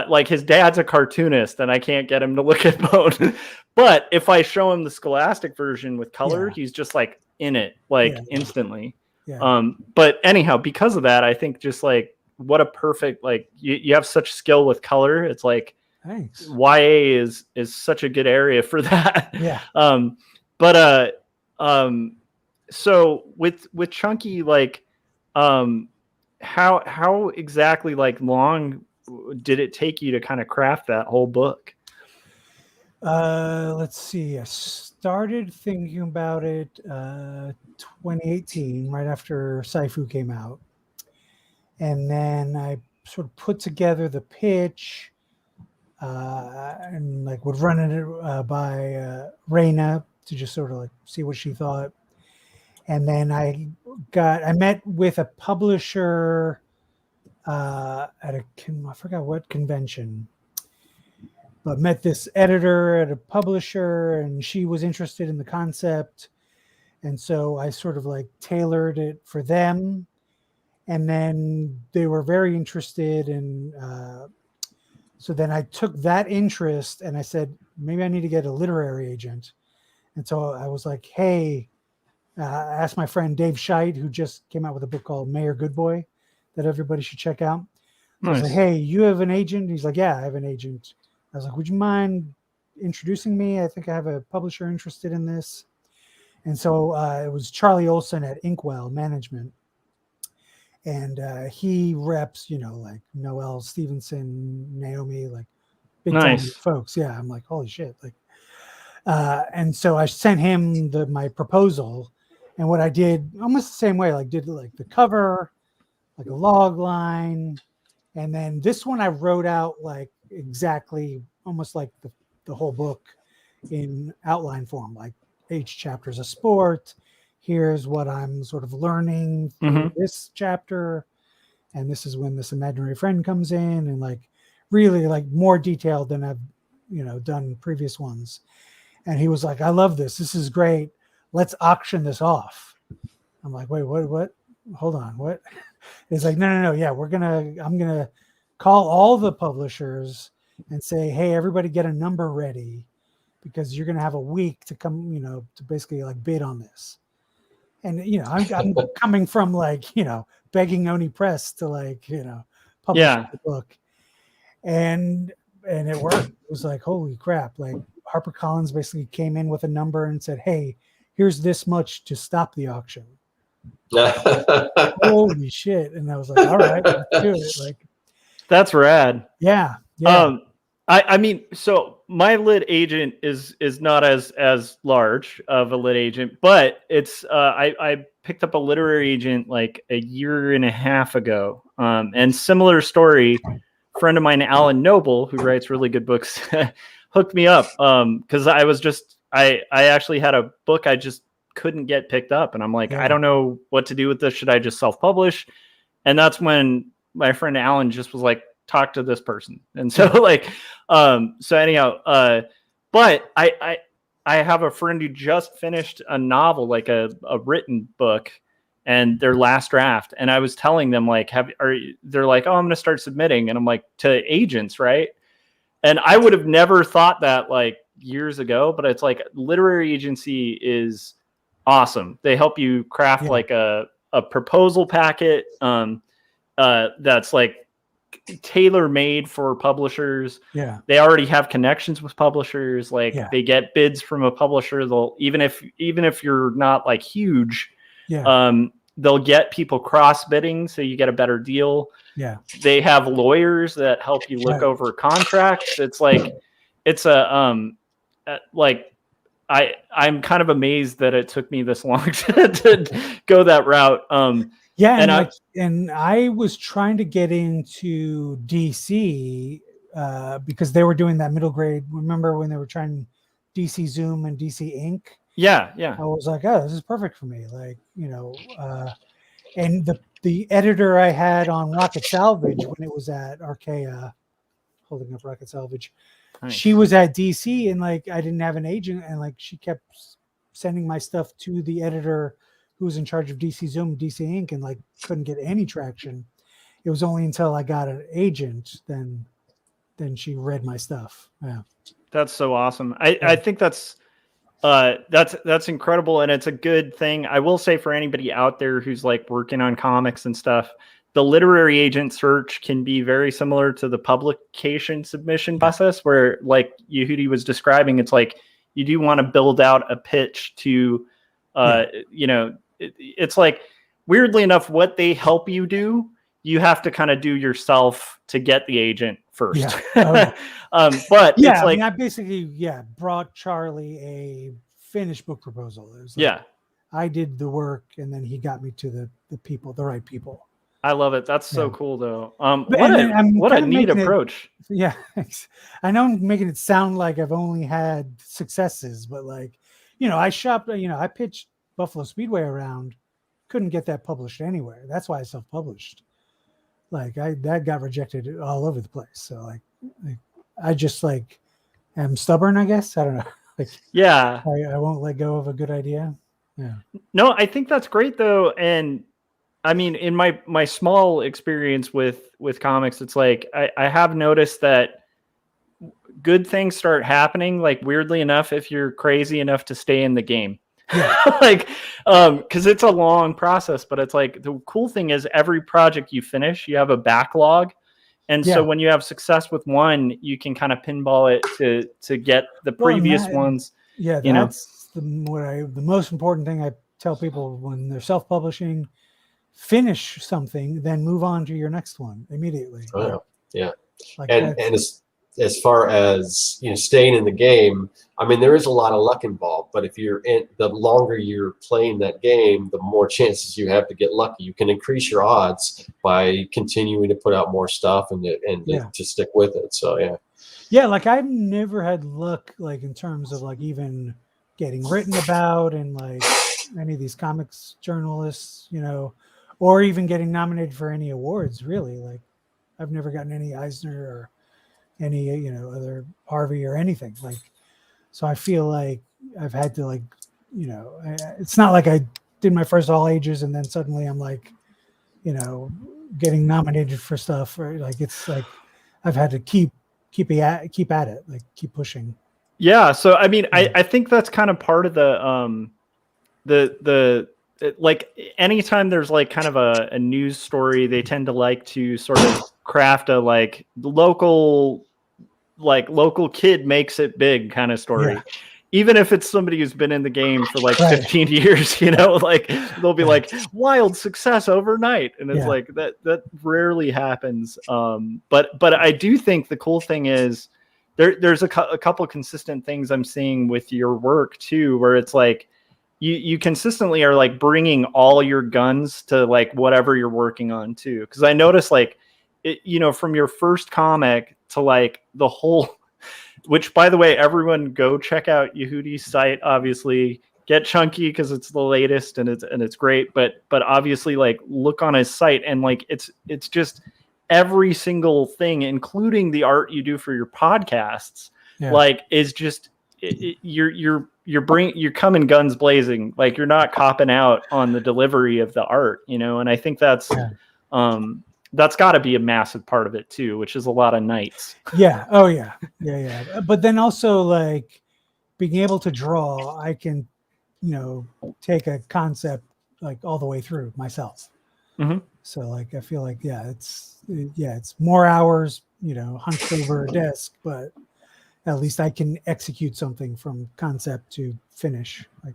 Like his dad's a cartoonist, and I can't get him to look at Bone. But if I show him the Scholastic version with color, he's just like in it, like instantly. But anyhow, because of that, I think just like what a perfect, like you have such skill with color. It's like, thanks. YA is such a good area for that. So with Chunky, like how exactly like long did it take you to kind of craft that whole book? Let's see. I started thinking about it 2018, right after Sci-Fu came out. And then I sort of put together the pitch and like would run it by Raina to just sort of like see what she thought. And then I met with a publisher at I forgot what convention, but met this editor at a publisher, and she was interested in the concept. And so I sort of like tailored it for them. And then they were very interested in, so then I took that interest and I said, maybe I need to get a literary agent. And so I was like, hey, I asked my friend Dave Scheid, who just came out with a book called Mayor Good Boy that everybody should check out. So I was like, hey, you have an agent? He's like, yeah, I have an agent. I was like, would you mind introducing me? I think I have a publisher interested in this. And so it was Charlie Olson at Inkwell Management. And he reps, like Noel Stevenson, Naomi, like big time folks. Yeah, I'm like, holy shit. Like, and so I sent him my proposal. And what I did almost the same way, like did like the cover, like a log line. And then this one I wrote out like exactly almost like the whole book in outline form, like each chapter is a sport. Here's what I'm sort of learning through this chapter. And this is when this imaginary friend comes in, and like really like more detailed than I've, done previous ones. And he was like, I love this. This is great. Let's auction this off. I'm like, wait, what? Hold on. What? He's like, no. Yeah, I'm going to call all the publishers and say, hey, everybody get a number ready, because you're going to have a week to come, to basically like bid on this. And, I'm coming from like, begging Oni Press to like, publish the book. And it worked. It was like, holy crap. Like HarperCollins basically came in with a number and said, hey, here's this much to stop the auction. Holy shit. And I was like, all right, let's do it. Like, that's rad. Yeah. I mean, so my lit agent is not as large of a lit agent, but it's I picked up a literary agent like a year and a half ago. And similar story, friend of mine, Alan Noble, who writes really good books, hooked me up because I actually had a book I just couldn't get picked up, and I'm like, I don't know what to do with this. Should I just self-publish? And that's when my friend Alan just was like, talk to this person. And so like, so anyhow, but I have a friend who just finished a novel, like a written book, and their last draft. And I was telling them like, they're like, oh, I'm going to start submitting. And I'm like, to agents, right? And I would have never thought that like years ago, but it's like literary agency is awesome. They help you craft like a proposal packet that's like tailor-made for publishers. They already have connections with publishers. Like they get bids from a publisher. They'll even if you're not like huge, they'll get people cross bidding, so you get a better deal. They have lawyers that help you look over contracts. It's like it's like I'm kind of amazed that it took me this long to go that route. And I was trying to get into DC because they were doing that middle grade. Remember when they were trying DC Zoom and DC Inc? Yeah. I was like, oh, this is perfect for me. Like, and the editor I had on Rocket Salvage when it was at Archaea, holding up Rocket Salvage, nice. She was at DC, and like I didn't have an agent, and like she kept sending my stuff to the editor who was in charge of DC Zoom, DC Inc, and like couldn't get any traction. It was only until I got an agent then she read my stuff. Yeah, that's so awesome. I think that's incredible, and it's a good thing. I will say for anybody out there who's like working on comics and stuff, the literary agent search can be very similar to the publication submission process, where like Yehudi was describing, it's like you do want to build out a pitch to, it's like weirdly enough, what they help you do, you have to kind of do yourself to get the agent first. Yeah. Oh, yeah. But Yeah, it's I like, mean, I basically brought Charlie a finished book proposal. It was like, yeah, I did the work, and then he got me to the people, the right people. I love it. That's so Yeah. cool, though. But, and then I'm What a kind of neat making it, approach. yeah. I know I'm making it sound like I've only had successes, but like, I pitched Buffalo Speedway around, couldn't get that published anywhere. That's why I self-published. Like that got rejected all over the place. So like I just like am stubborn, I guess. I don't know. Like, Yeah. I won't let go of a good idea. Yeah. No, I think that's great though. And I mean, in my small experience with comics, it's like I have noticed that good things start happening, like weirdly enough, if you're crazy enough to stay in the game. Yeah. Like, because it's a long process, but it's like the cool thing is every project you finish, you have a backlog. And so when you have success with one, you can kind of pinball it to get the previous ones. Yeah, that's the most important thing I tell people when they're self-publishing: finish something, then move on to your next one immediately. Oh, yeah. Like And as far as staying in the game, I mean, there is a lot of luck involved. But if the longer you're playing that game, the more chances you have to get lucky. You can increase your odds by continuing to put out more stuff and to stick with it. So yeah, like I've never had luck, like in terms of like even getting written about and like any of these comics journalists, or even getting nominated for any awards. Really, like I've never gotten any Eisner or any other Harvey or anything. Like, so I feel like I've had to like it's not like I did my first all ages and then suddenly I'm like getting nominated for stuff, right? Like it's like I've had to keep at it, like keep pushing. Yeah, so I mean, I think that's kind of part of the like anytime there's like kind of a news story, they tend to like to sort of craft a like local kid makes it big kind of story. Yeah. Even if it's somebody who's been in the game for like 15 years, like they'll be like wild success overnight. And it's like that rarely happens. But I do think the cool thing is there's a couple consistent things I'm seeing with your work too, where it's like you consistently are like bringing all your guns to like whatever you're working on too. Cause I noticed like, from your first comic to like the whole, which by the way, everyone go check out Yehudi's site, obviously get Chunky because it's the latest and it's great. But obviously like look on his site and like, it's just every single thing, including the art you do for your podcasts, like is just, you're coming guns blazing. Like you're not copping out on the delivery of the art, and I think that's got to be a massive part of it too, which is a lot of nights. Yeah. Oh yeah. Yeah. But then also like being able to draw, I can, take a concept like all the way through myself. Mm-hmm. So like, I feel like, it's more hours, hunched over a desk, but at least I can execute something from concept to finish. Like,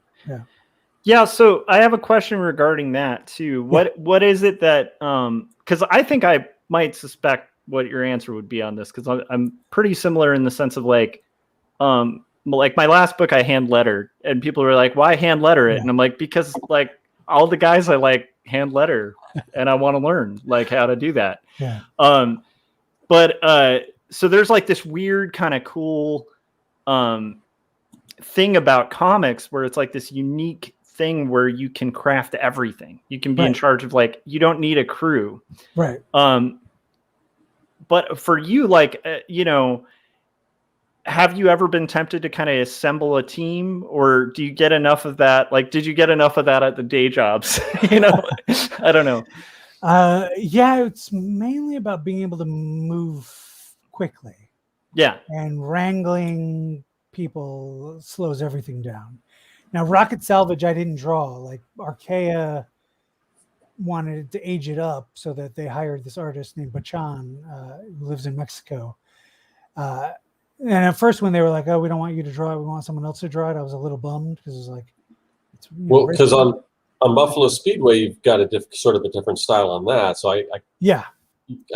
yeah. So I have a question regarding that too. What is it that, because I think I might suspect what your answer would be on this, because I'm pretty similar in the sense of like my last book I hand lettered, and people were like, "Why hand letter it?" And I'm like, because like all the guys I like hand letter, and I want to learn like how to do that. Yeah. So there's like this weird kind of cool thing about comics where it's like this unique thing where you can craft everything. You can be in charge of like, you don't need a crew. Right. But for you, like, have you ever been tempted to kind of assemble a team, or do you get enough of that? Like, did you get enough of that at the day jobs? I don't know. It's mainly about being able to move quickly. Yeah. And wrangling people slows everything down. Now, Rocket Salvage, I didn't draw. Like, Archaea wanted to age it up so that they hired this artist named Bachan, who lives in Mexico. And at first, when they were like, "Oh, we don't want you to draw it, we want someone else to draw it," I was a little bummed because it was like, because on Buffalo Speedway, you've got sort of a different style on that. So I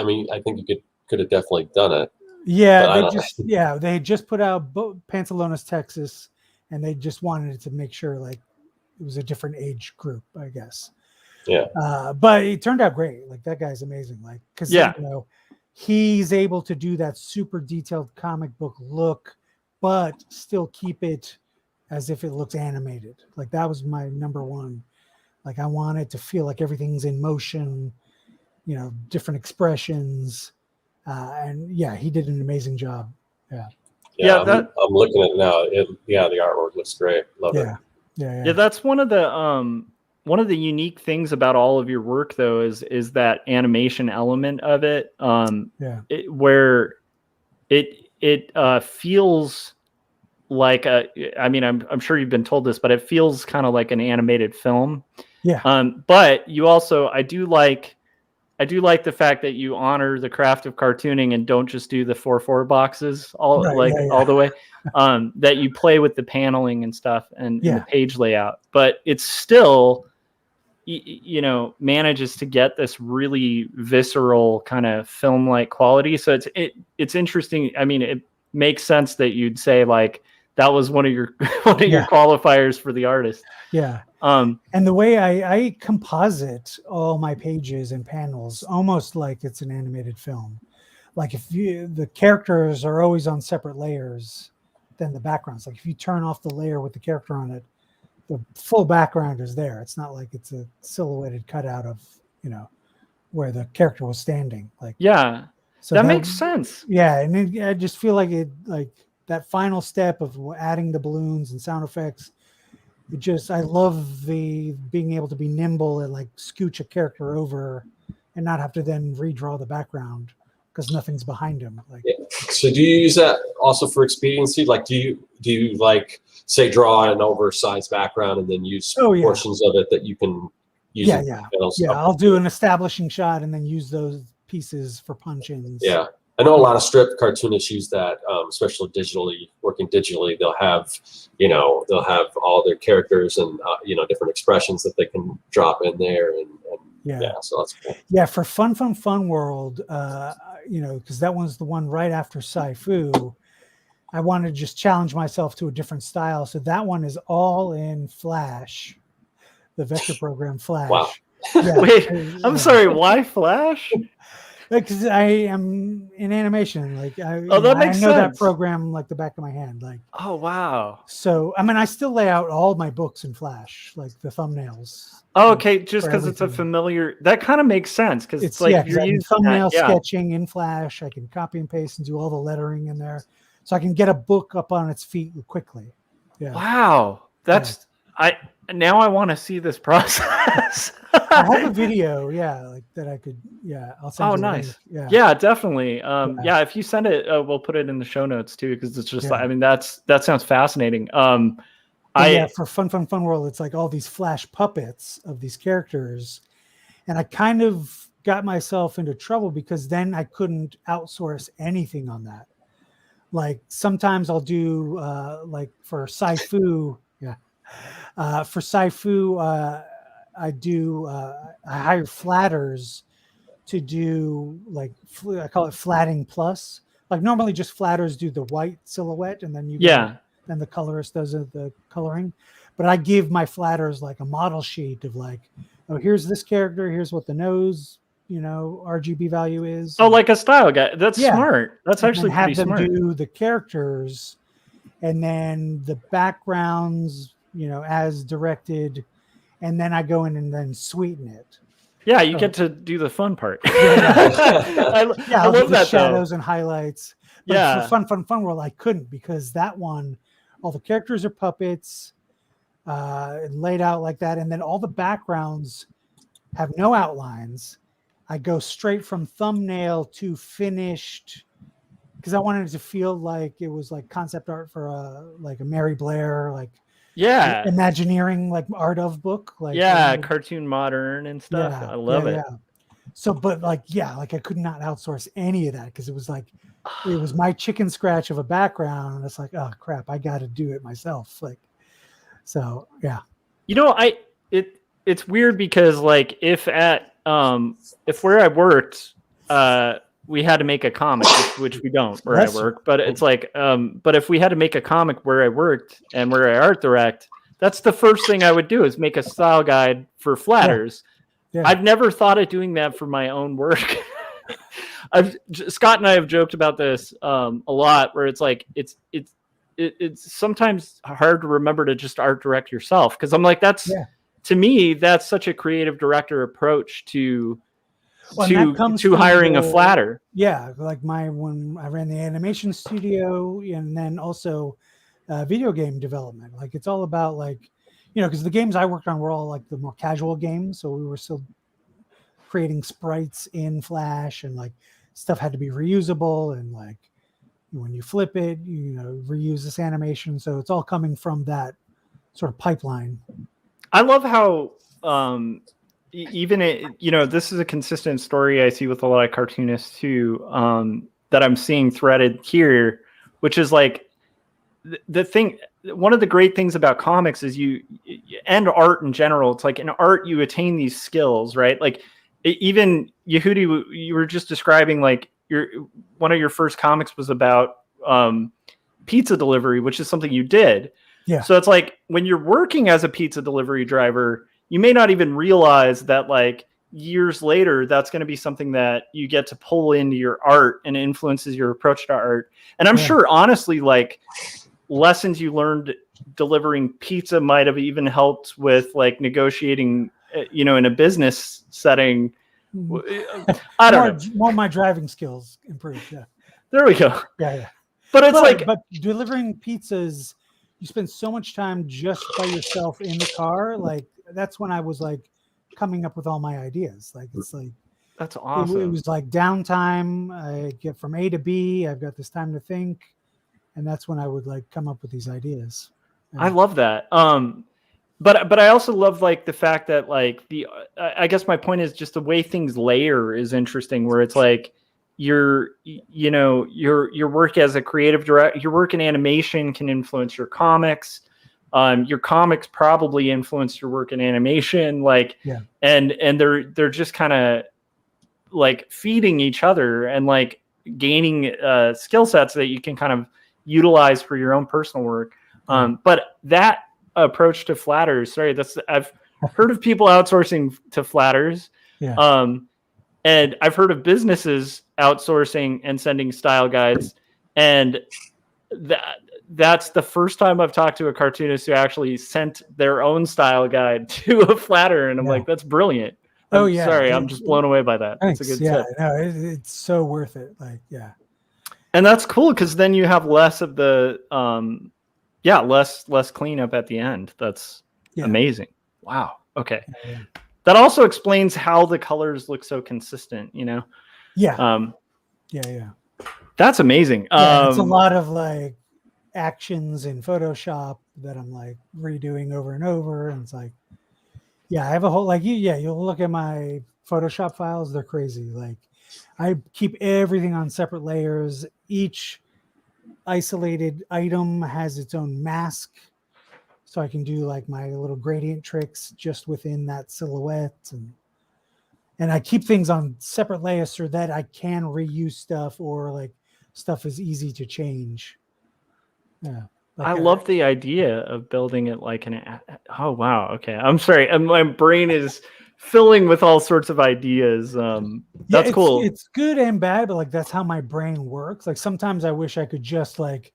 mean, I think you could have definitely done it. Yeah, But I they don't- just they had just put out Pantalones, Texas, and they just wanted to make sure like it was a different age group, I guess. Yeah. But it turned out great. Like that guy's amazing. Like because Yeah. you know he's able to do that super detailed comic book look, but still keep it as if it looks animated. Like that was my number one. Like I wanted to feel like everything's in motion, you know, different expressions. And yeah, he did an amazing job. Yeah, Yeah, I'm looking at it now. The artwork looks great. Love it. Yeah, that's one of the unique things about all of your work, though, is that animation element of it. Where it feels like I'm sure you've been told this, but it feels kind of like an animated film. Yeah. But you also, I do like the fact that you honor the craft of cartooning and don't just do the 4:4 boxes all the way. That you play with the paneling and stuff and the page layout, but it's still, you know, manages to get this really visceral kind of film-like quality. So it's interesting. I mean, it makes sense that you'd say like that was one of your your qualifiers for the artist. Yeah. And the way I composite all my pages and panels almost like it's an animated film. Like if the characters are always on separate layers than the backgrounds. Like if you turn off the layer with the character on it, the full background is there. It's not like it's a silhouetted cutout of, you know, where the character was standing. Like so that makes sense. Yeah, and I just feel like it like that final step of adding the balloons and sound effects. I love the being able to be nimble and like scooch a character over and not have to then redraw the background because nothing's behind him. Like, so do you use that also for expediency? Like, do you like say draw an oversized background and then use portions of it that you can use? Yeah. I'll do an establishing shot and then use those pieces for punch-ins. Yeah. I know a lot of strip cartoonists use that, especially working digitally. They'll have all their characters and different expressions that they can drop in there, and so that's cool. Yeah, for Fun World, because that one's the one right after Sci-Fu. I wanted to just challenge myself to a different style, so that one is all in Flash, the vector program Flash. Wow. Yeah. Wait, I'm sorry. Why Flash? Because I am in animation, like I know that program like the back of my hand, like. Oh wow! So I mean, I still lay out all my books in Flash, like the thumbnails. Oh, okay, just because it's a familiar, that kind of makes sense because it's like you're using thumbnail sketching in Flash. I can copy and paste and do all the lettering in there, so I can get a book up on its feet quickly. Yeah. Wow, now I want to see this process. I have a video, that I could, I'll send you. Oh, nice. Yeah, definitely. If you send it, we'll put it in the show notes too, because it's just like, I mean, that sounds fascinating. For Fun World, it's like all these Flash puppets of these characters, and I kind of got myself into trouble because then I couldn't outsource anything on that. Like sometimes I'll do like for Sci-Fu, for Sci-Fu, I hire flatters to do like I call it flatting plus. Like normally just flatters do the white silhouette and then then the colorist does the coloring. But I give my flatters like a model sheet of like, oh, here's this character, here's what the nose, RGB value is. Oh, like a style guide. That's smart. That's actually pretty smart. Have them do the characters and then the backgrounds, as directed, and then I go in and then sweeten it. Yeah, you get to do the fun part. I love that shadows though. And highlights. But for Fun World, I couldn't because that one, all the characters are puppets, laid out like that, and then all the backgrounds have no outlines. I go straight from thumbnail to finished because I wanted it to feel like it was like concept art for a Mary Blair, like Imagineering, like art of book, like cartoon modern and stuff. I love it. So, but like I could not outsource any of that because it was like it was my chicken scratch of a background, and it's like, oh crap, I got to do it myself. Like, so it's weird because like if where I worked we had to make a comic, which we don't where That's I work, but it's like, but if we had to make a comic where I worked and where I art direct, that's the first thing I would do is make a style guide for flatters. Yeah. I've never thought of doing that for my own work. Scott and I have joked about this a lot, where it's like it's sometimes hard to remember to just art direct yourself, because I'm like, to me that's such a creative director approach to hiring a flatter. Yeah, like when I ran the animation studio, and then also video game development. Like it's all about like, because the games I worked on were all like the more casual games, so we were still creating sprites in Flash, and like stuff had to be reusable, and like when you flip it, reuse this animation. So it's all coming from that sort of pipeline. I love how even this is a consistent story I see with a lot of cartoonists too, that I'm seeing threaded here, which is like the thing. One of the great things about comics is and art in general. It's like in art you attain these skills, right? Like even Yehudi, you were just describing like one of your first comics was about pizza delivery, which is something you did. Yeah. So it's like when you're working as a pizza delivery driver, you may not even realize that like years later, that's going to be something that you get to pull into your art and influences your approach to art. And I'm sure, honestly, like lessons you learned delivering pizza might have even helped with like negotiating, in a business setting. I don't know. More my driving skills improved. Yeah. There we go. Yeah. But it's but delivering pizzas, you spend so much time just by yourself in the car. Like that's when I was like coming up with all my ideas. Like it's like that's awesome. It was like downtime. I get from A to B. I've got this time to think, and that's when I would like come up with these ideas. Yeah. I love that. But I also love like the fact that like I guess my point is just the way things layer is interesting, where it's like your work as a creative director, your work in animation can influence your comics. Your comics probably influence your work in animation, and they're just kind of like feeding each other and like gaining skill sets that you can kind of utilize for your own personal work. But that approach to flatters, I've heard of people outsourcing to flatters. Yeah. And I've heard of businesses outsourcing and sending style guides. And that's the first time I've talked to a cartoonist who actually sent their own style guide to a flatter. And I'm like, that's brilliant. Sorry, I'm just blown away by that. Thanks. It's a good tip. No, it's so worth it. Like, yeah. And that's cool because then you have less of the less cleanup at the end. That's amazing. Wow. Okay. Yeah. That also explains how the colors look so consistent, Yeah. Yeah. That's amazing. It's a lot of like actions in Photoshop that I'm like redoing over and over. And it's like, I have a whole you'll look at my Photoshop files, they're crazy. Like I keep everything on separate layers. Each isolated item has its own mask, so I can do like my little gradient tricks just within that silhouette, and I keep things on separate layers so that I can reuse stuff, or like stuff is easy to change. Yeah, I love the idea of building it like oh wow, okay, I'm sorry, my brain is filling with all sorts of ideas. That's cool. It's good and bad, but like that's how my brain works. Like sometimes I wish I could just like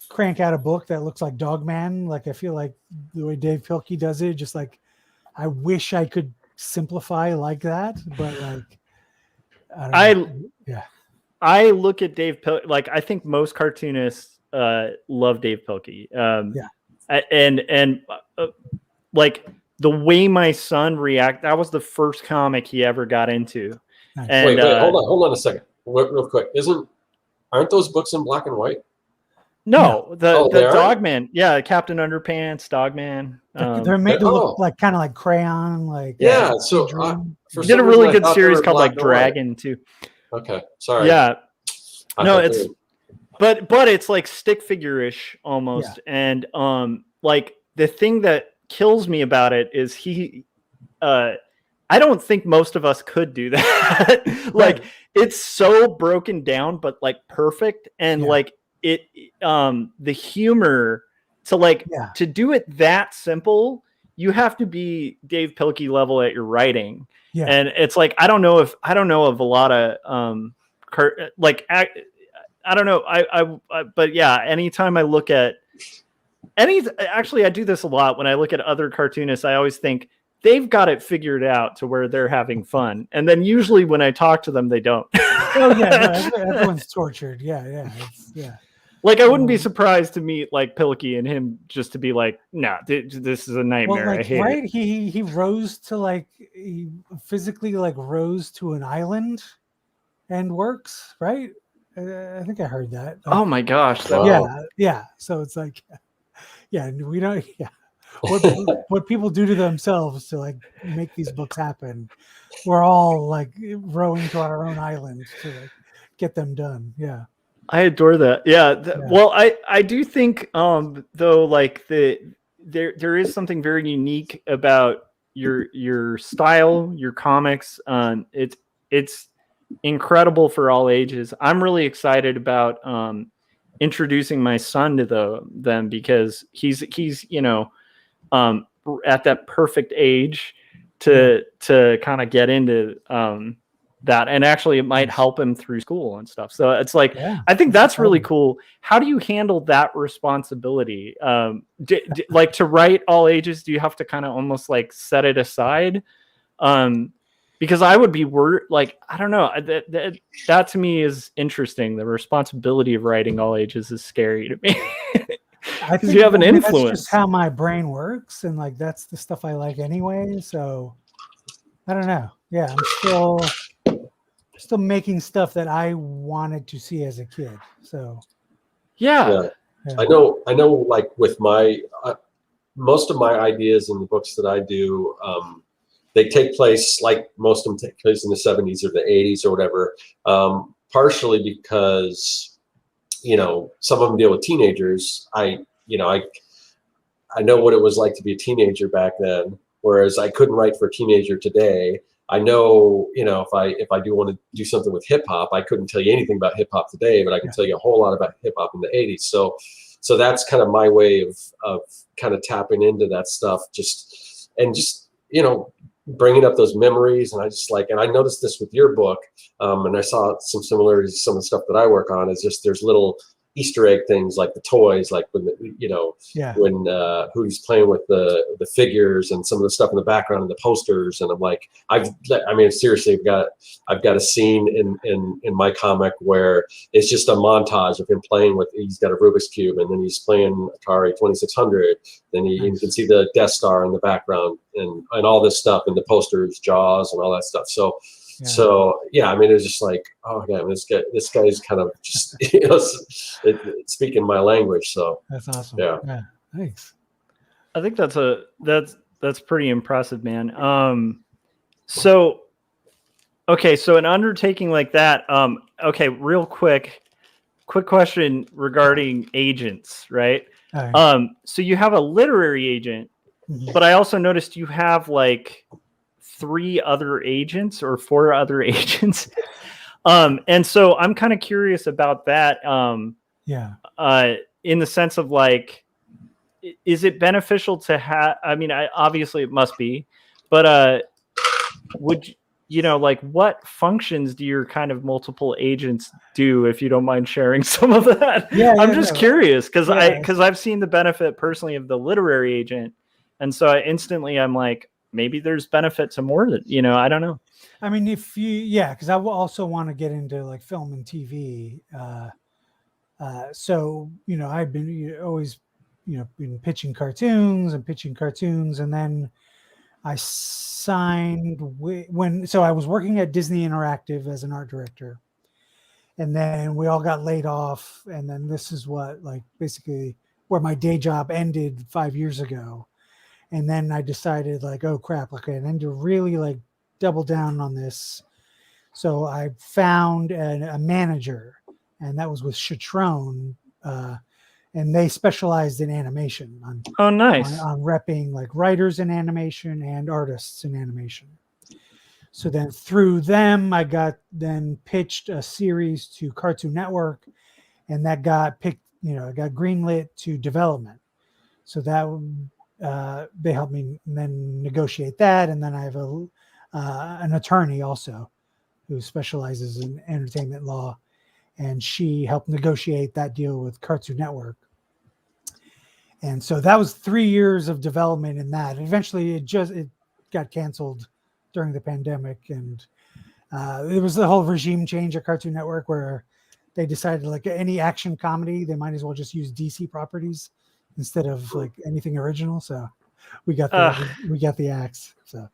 crank out a book that looks like Dogman. Like I feel like the way Dave Pilkey does it, just like I wish I could simplify like that, but like I look at Dave Pilkey, like I think most cartoonists love Dave Pilkey. And like the way my son that was the first comic he ever got into. Nice. And, wait, hold on a second, real quick. Aren't those books in black and white? No, the Dogman, Captain Underpants, Dogman. They're made to look like kind of like crayon, like So he did a really good series called like Dragon too. Okay, sorry. Yeah, but it's like stick figure-ish almost, and like the thing that kills me about it is I don't think most of us could do that. Like, it's so broken down, but like perfect. And like it, the humor to like, to do it that simple, you have to be Dave Pilkey level at your writing. Yeah. And it's like, I don't know of a lot of, I don't know. But yeah, anytime I look at actually, I do this a lot when I look at other cartoonists. I always think they've got it figured out to where they're having fun. And then usually when I talk to them, they don't. Oh yeah. No, everyone's tortured. Yeah. Like, I wouldn't be surprised to meet like Pilkey and him just to be like, nah, this is a nightmare. Well, like, I hate it. He rose to like, he physically like rose to an island and works, right? I think I heard that. Like, oh my gosh. Yeah. So it's like, yeah, we don't, what people do to themselves to like make these books happen. We're all like rowing to our own island to like get them done. Yeah. I adore that. Well, I do think though, like there is something very unique about your style, your comics. It's incredible for all ages. I'm really excited about introducing my son to them because he's at that perfect age to kind of get into that, and actually it might help him through school and stuff. So it's like, I think that's really cool. How do you handle that responsibility? Like, to write all ages, do you have to kind of almost like set it aside? Because I would be like, I don't know, that to me is interesting. The responsibility of writing all ages is scary to me. I think you have an influence. That's just how my brain works, and like that's the stuff I like anyway. So I don't know. Yeah, I'm still making stuff that I wanted to see as a kid. So yeah. I know. Like with my most of my ideas in the books that I do, they take place, like most of them take place in the 70s or the 80s or whatever. Partially because some of them deal with teenagers. I know what it was like to be a teenager back then, whereas I couldn't write for a teenager today. I know, if I do want to do something with hip hop, I couldn't tell you anything about hip hop today, but I can tell you a whole lot about hip hop in the 80s. So that's kind of my way of kind of tapping into that stuff, just bringing up those memories. And I noticed this with your book, and I saw some similarities to some of the stuff that I work on, is just there's little Easter egg things like the toys, like when when Hootie's playing with the figures and some of the stuff in the background and the posters, and I'm like, seriously, I've got a scene in my comic where it's just a montage of him playing with, he's got a Rubik's Cube, and then he's playing Atari 2600, then you can see the Death Star in the background and all this stuff, and the posters, Jaws, and all that stuff. So it's just like, oh damn, this guy's kind of just speaking my language. So that's awesome. Yeah. Thanks. I think that's pretty impressive, man. So an undertaking like that. Real quick question regarding agents, right? So you have a literary agent, but I also noticed you have like 3 other agents or 4 other agents. And so I'm kind of curious about that. In the sense of like, is it beneficial to have, obviously it must be, but would like, what functions do your kind of multiple agents do, if you don't mind sharing some of that? I'm just curious because I've seen the benefit personally of the literary agent. And so I'm like, maybe there's benefit to more that, I don't know. I mean, because I will also want to get into like film and TV. So, I've been always, been pitching cartoons, and then I signed so I was working at Disney Interactive as an art director, and then we all got laid off. And then this is what, like, basically where my day job ended 5 years ago. And then I decided, like, oh crap, okay, and then to really like double down on this. So I found a manager, and that was with Chatron, and they specialized in animation. Nice. On repping like writers in animation and artists in animation. So then through them, I got then pitched a series to Cartoon Network, and that got picked, I got greenlit to development. So that they helped me then negotiate that. And then I have an attorney also who specializes in entertainment law, and she helped negotiate that deal with Cartoon Network. And so that was 3 years of development in that. Eventually, it got canceled during the pandemic, and it was the whole regime change at Cartoon Network where they decided, like, any action comedy, they might as well just use DC properties instead of like anything original. So we got the axe. So,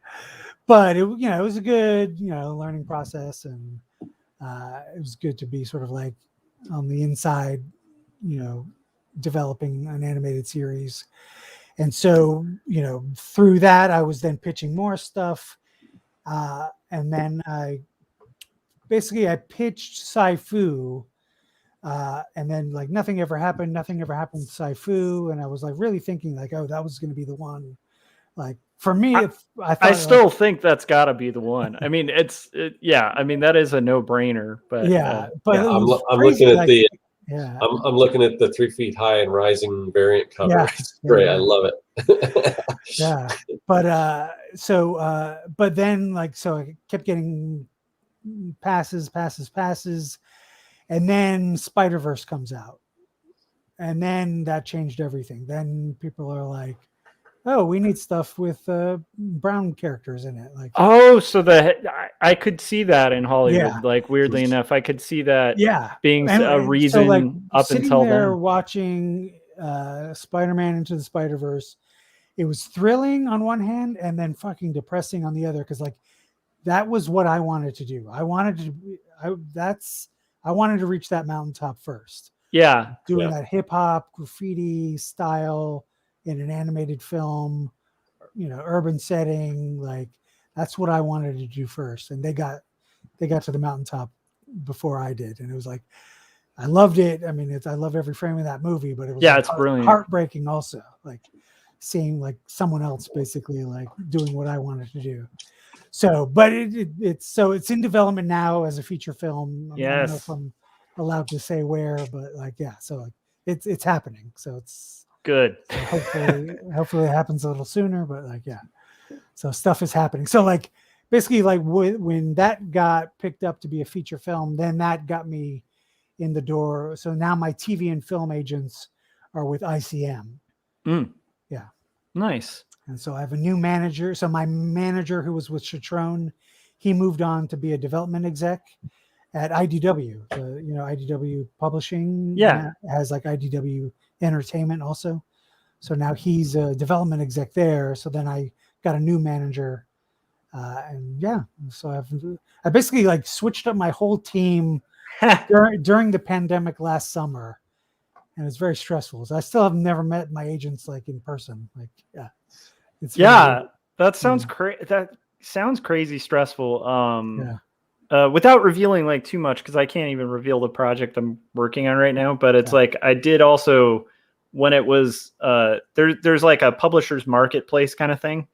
but it was a good learning process, and it was good to be sort of like on the inside, developing an animated series. And so, through that, I was then pitching more stuff. And then I pitched Sci-Fu, and then like nothing ever happened with Sci-Fu. And I was like really thinking like, oh, that was going to be the one. Like for me, I still think that's got to be the one. I mean, that is a no-brainer. But I'm looking at the. Yeah, I'm looking at the 3 feet high and rising variant cover. Yeah, it's great. I love it. Yeah, but but then so I kept getting passes, and then Spider-Verse comes out, and then that changed everything. Then people are like, "Oh, we need stuff with brown characters in it." Like, oh, so I could see that in Hollywood. Yeah. Like, weirdly enough, I could see that. Being a reason. So, like, up until there then, watching Spider-Man Into the Spider-Verse, it was thrilling on one hand, and then fucking depressing on the other. Because like, that was what I wanted to do. I wanted to reach that mountaintop first. Yeah, doing that hip hop graffiti style in an animated film, urban setting. Like, that's what I wanted to do first. And they got to the mountaintop before I did. And it was like, I loved it. I mean, I love every frame of that movie, but it was it's brilliant. Heartbreaking also, like seeing like someone else basically like doing what I wanted to do. So, but it's in development now as a feature film. Yes. I don't know if I'm allowed to say where, but like, so like it's happening. So it's good. So hopefully it happens a little sooner, but like, so stuff is happening. So like, basically like when that got picked up to be a feature film, then that got me in the door. So now my TV and film agents are with ICM. Yeah. Nice. And so I have a new manager. So my manager who was with Citron, he moved on to be a development exec at IDW. IDW Publishing has like IDW Entertainment also. So now he's a development exec there. So then I got a new manager. So I basically like switched up my whole team during the pandemic last summer. And it's very stressful. So I still have never met my agents like in person. Like, that sounds crazy. That sounds crazy stressful. Without revealing like too much, because I can't even reveal the project I'm working on right now. But it's like I did also when it was there's like a publisher's marketplace kind of thing.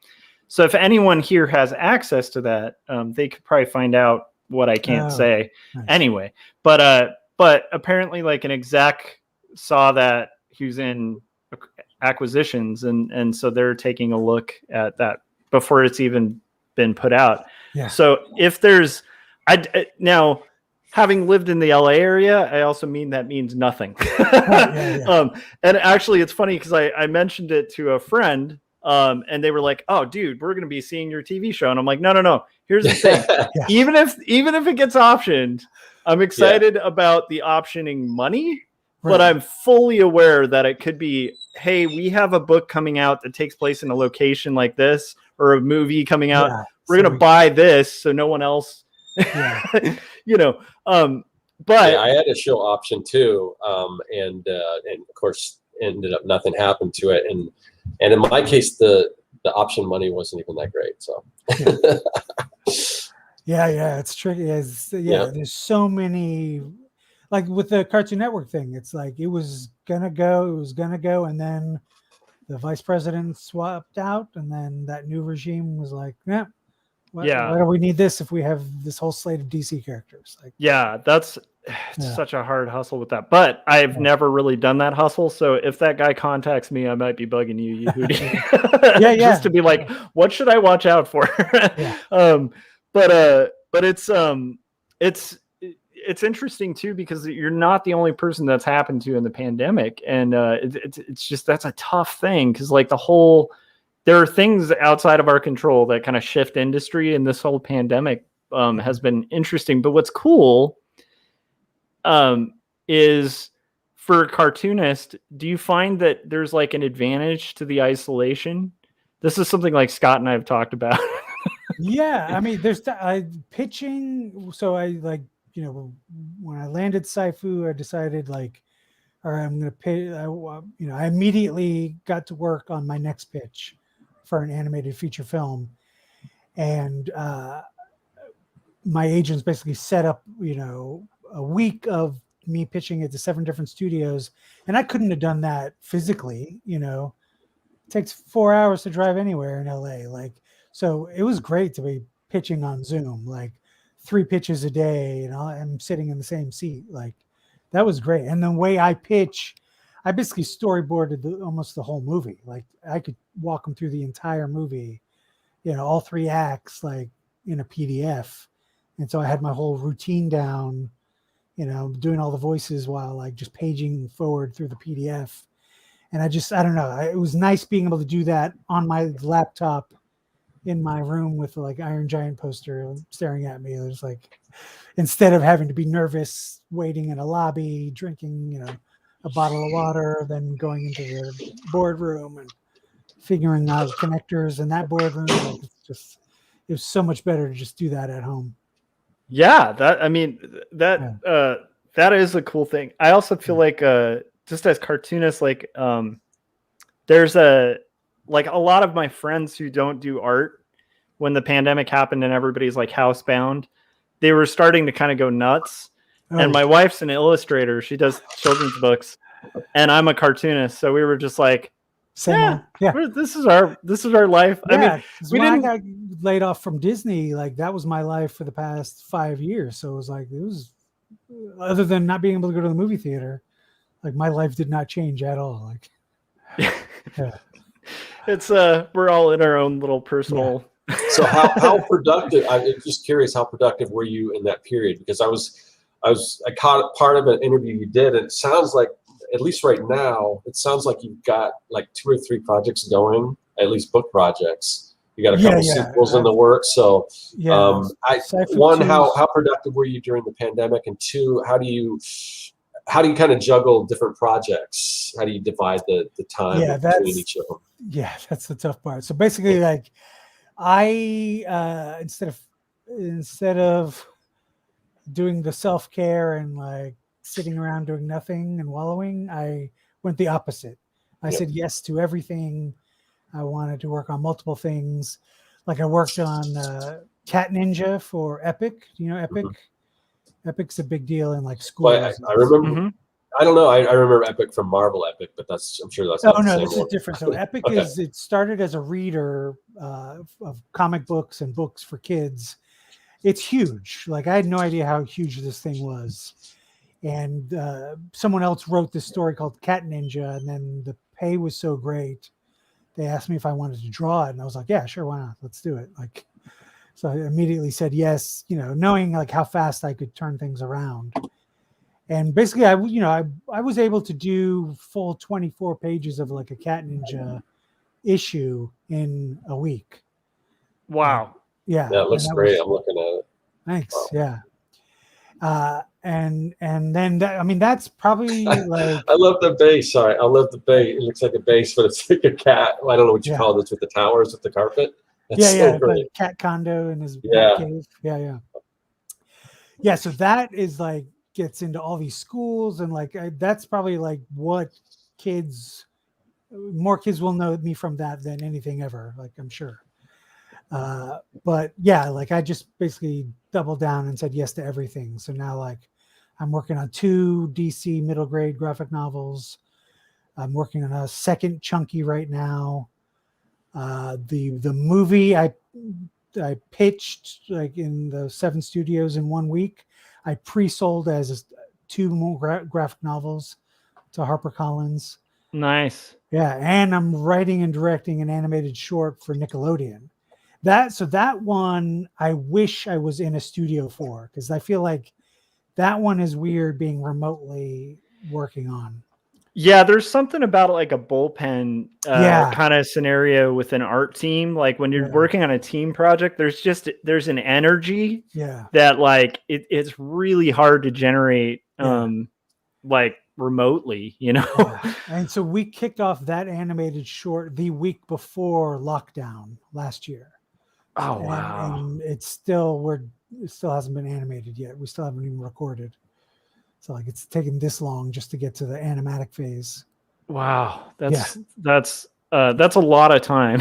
So if anyone here has access to that, they could probably find out what I can't say anyway. But apparently like an exec saw that he was in acquisitions and so they're taking a look at that before it's even been put out. So if there's now having lived in the LA area, I also mean that means nothing. And actually it's funny because I mentioned it to a friend and they were like, oh dude, we're going to be seeing your TV show. And I'm like, no. Here's the thing. Even if it gets optioned, I'm excited about the optioning money. Right. But I'm fully aware that it could be, hey, we have a book coming out that takes place in a location like this, or a movie coming out. We're going to buy this so no one else, But I had a show option too. And of course ended up nothing happened to it. And in my case, the option money wasn't even that great. So it's tricky. There's so many. Like with the Cartoon Network thing, it's like it was gonna go, and then the vice president swapped out, and then that new regime was like, Why Yeah. do we need this if we have this whole slate of DC characters? Like, Yeah, it's such a hard hustle with that. But I've never really done that hustle. So if that guy contacts me, I might be bugging you, Yehudi. Yeah. Just to be like, what should I watch out for? Yeah. But it's interesting too, because you're not the only person that's happened to in the pandemic. And it's just, that's a tough thing, because like there are things outside of our control that kind of shift industry, and this whole pandemic has been interesting. But what's cool is, for a cartoonist, do you find that there's like an advantage to the isolation? This is something like Scott and I have talked about. Yeah, I mean, there's pitching. So I like, when I landed Sci-Fu, I decided like, all right, I'm going to pitch. I immediately got to work on my next pitch for an animated feature film, and my agents basically set up, a week of me pitching it to 7 different studios, and I couldn't have done that physically. It takes 4 hours to drive anywhere in LA. Like, so it was great to be pitching on Zoom, like 3 pitches a day, and I'm sitting in the same seat. Like, that was great. And the way I pitch, I basically storyboarded almost the whole movie. Like, I could walk them through the entire movie, all 3 acts, like in a PDF. And so I had my whole routine down, doing all the voices while like just paging forward through the PDF. And I don't know, it was nice being able to do that on my laptop in my room with like Iron Giant poster staring at me. It was like, instead of having to be nervous, waiting in a lobby, drinking, a bottle of water, then going into the boardroom and figuring out connectors in that boardroom. Like, it was so much better to just do that at home. Yeah, that is a cool thing. I also feel like just as cartoonists, like there's a lot of my friends who don't do art, when the pandemic happened and everybody's like housebound, they were starting to kind of go nuts. And my wife's an illustrator. She does children's books, and I'm a cartoonist. So we were just like, this is our life. Yeah, I mean, I got laid off from Disney, like that was my life for the past 5 years. So it was other than not being able to go to the movie theater, like my life did not change at all. Like, it's we're all in our own little personal. Yeah. So how productive? I'm just curious, how productive were you in that period? Because I caught part of an interview you did, and it sounds like, at least right now, it sounds like you've got like 2 or 3 projects going, at least book projects. You got a couple sequels in the works. So, one, how productive were you during the pandemic? And 2, how do you kind of juggle different projects? How do you divide the time between each of them? Yeah, that's the tough part. So basically, like I instead of doing the self-care and like sitting around doing nothing and wallowing, I went the opposite. I said yes to everything. I wanted to work on multiple things. Like I worked on Cat Ninja for Epic. Do you know Epic? Mm-hmm. Epic's a big deal in like schools. Well, I remember. Mm-hmm. I don't know. I remember Epic from Marvel Epic, but I'm sure that's. Oh no, this is different. So Epic it started as a reader of comic books and books for kids. It's huge. Like I had no idea how huge this thing was. And someone else wrote this story called Cat Ninja, and then the pay was so great, they asked me if I wanted to draw it, and I was like, "Yeah, sure, why not? Let's do it." Like, so I immediately said yes, knowing like how fast I could turn things around. And basically, I was able to do full 24 pages of like a Cat Ninja issue in a week. Wow! Yeah, that looks great. I'm looking at it. Thanks. Wow. Yeah. And then that's probably like I love the base. Sorry, I love the base. It looks like a base, but it's like a cat. I don't know what you call this with the towers with the carpet. That's so great. Like cat condo in his cave. Yeah. So that is like gets into all these schools, and like that's probably like what more kids will know me from that than anything ever. Like I'm sure. But yeah, like I just basically doubled down and said yes to everything. So now like I'm working on 2 DC middle grade graphic novels. I'm working on a second chunky right now. The movie I pitched like in the 7 studios in 1 week. I pre-sold as 2 more graphic novels to HarperCollins. Nice. Yeah, and I'm writing and directing an animated short for Nickelodeon. That one I wish I was in a studio for, because I feel like that one is weird being remotely working on. Yeah, there's something about like a bullpen kind of scenario with an art team. Like when you're working on a team project, there's an energy that like it's really hard to generate like remotely, you know. And so we kicked off that animated short the week before lockdown last year. Oh wow. And it still hasn't been animated yet. We still haven't even recorded. So like it's taken this long just to get to the animatic phase. Wow, that's a lot of time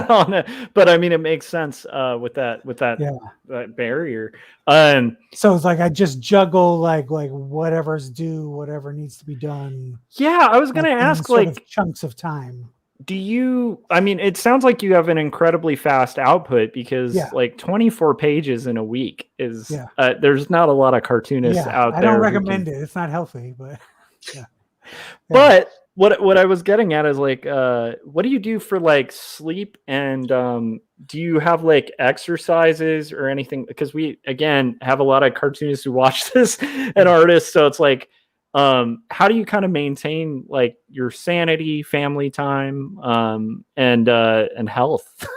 on it. But I mean, it makes sense with that barrier. So it's like I just juggle like whatever's due, whatever needs to be done. Yeah, I was gonna ask like chunks of time. I mean, it sounds like you have an incredibly fast output, because like 24 pages in a week is there's not a lot of cartoonists out there. I don't recommend it. It's not healthy, but But what I was getting at is like, what do you do for like sleep, and do you have like exercises or anything? Because we again have a lot of cartoonists who watch this and artists, so it's like, how do you kind of maintain like your sanity, family time, and health?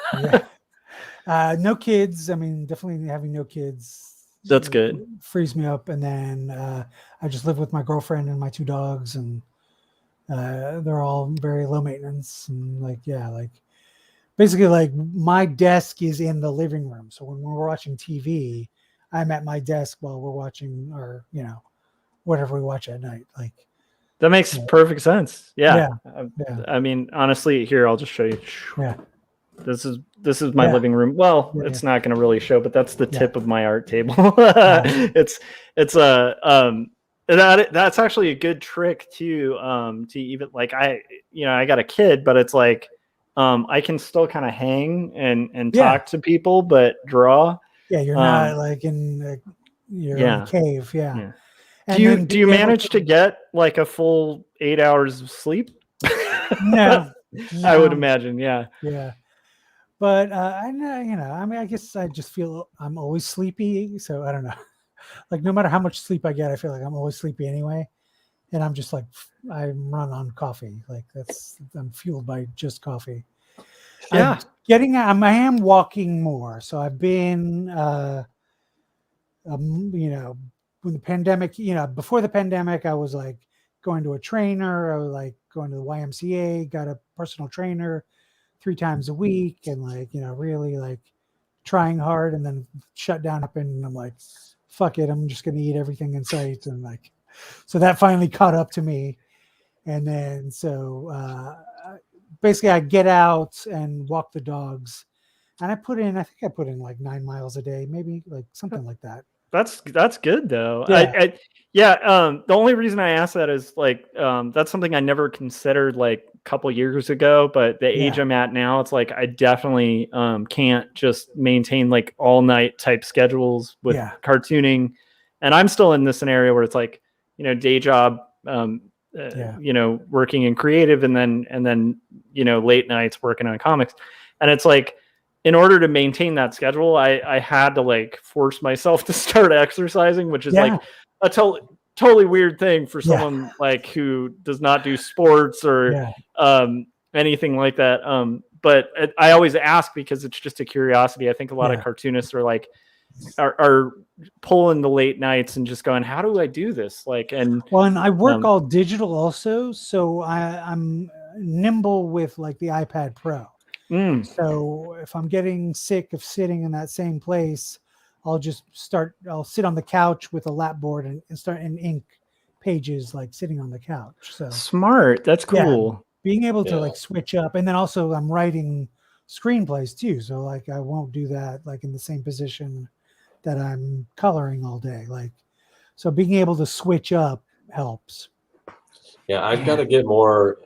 No kids. I mean, definitely having no kids. That's good. Frees me up. And then I just live with my girlfriend and my 2 dogs, and they're all very low maintenance. And like basically like my desk is in the living room. So when we're watching TV, I'm at my desk while we're watching, or, you know, whatever we watch at night. Like that makes perfect sense. Yeah. I mean, honestly, here, I'll just show you. Yeah. This is my living room. Well, it's not going to really show, but that's the tip of my art table. It's that's actually a good trick to even like, I got a kid, but it's like, I can still kind of hang and talk to people, but draw. Yeah. You're not like in your own cave. Yeah. And do you manage to get like a full 8 hours of sleep? No. I would imagine. Yeah. But I know, I mean, I guess I just feel I'm always sleepy. So I don't know. Like no matter how much sleep I get, I feel like I'm always sleepy anyway. And I'm just like, I run on coffee. Like I'm fueled by just coffee. Yeah. I am walking more. So I've been, when the pandemic, before the pandemic, I was like going to a trainer. I was like going to the YMCA, got a personal trainer 3 times a week, and like, really like trying hard. And then shut down happened, and I'm like, fuck it, I'm just going to eat everything in sight. And like, so that finally caught up to me. And then, so basically I get out and walk the dogs, and I think I put in like 9 miles a day, maybe like something like that. That's good though. Yeah. The only reason I asked that is like, that's something I never considered like a couple years ago, but the age I'm at now, it's like, I definitely can't just maintain like all night type schedules with cartooning. And I'm still in this scenario where it's like, day job, working in creative, and then, late nights working on comics. And it's like, in order to maintain that schedule, I had to like force myself to start exercising, which is like a totally weird thing for someone like who does not do sports or anything like that. But I always ask because it's just a curiosity. I think a lot of cartoonists are like, are pulling the late nights and just going, how do I do this? Like, and I work all digital also. So I'm nimble with like the iPad Pro. So if I'm getting sick of sitting in that same place, I'll sit on the couch with a lap board and start and ink pages like sitting on the couch. So smart. That's cool. Being able to like switch up. And then also I'm writing screenplays too. So like I won't do that like in the same position that I'm coloring all day. Like, so being able to switch up helps. Yeah, I've got to get more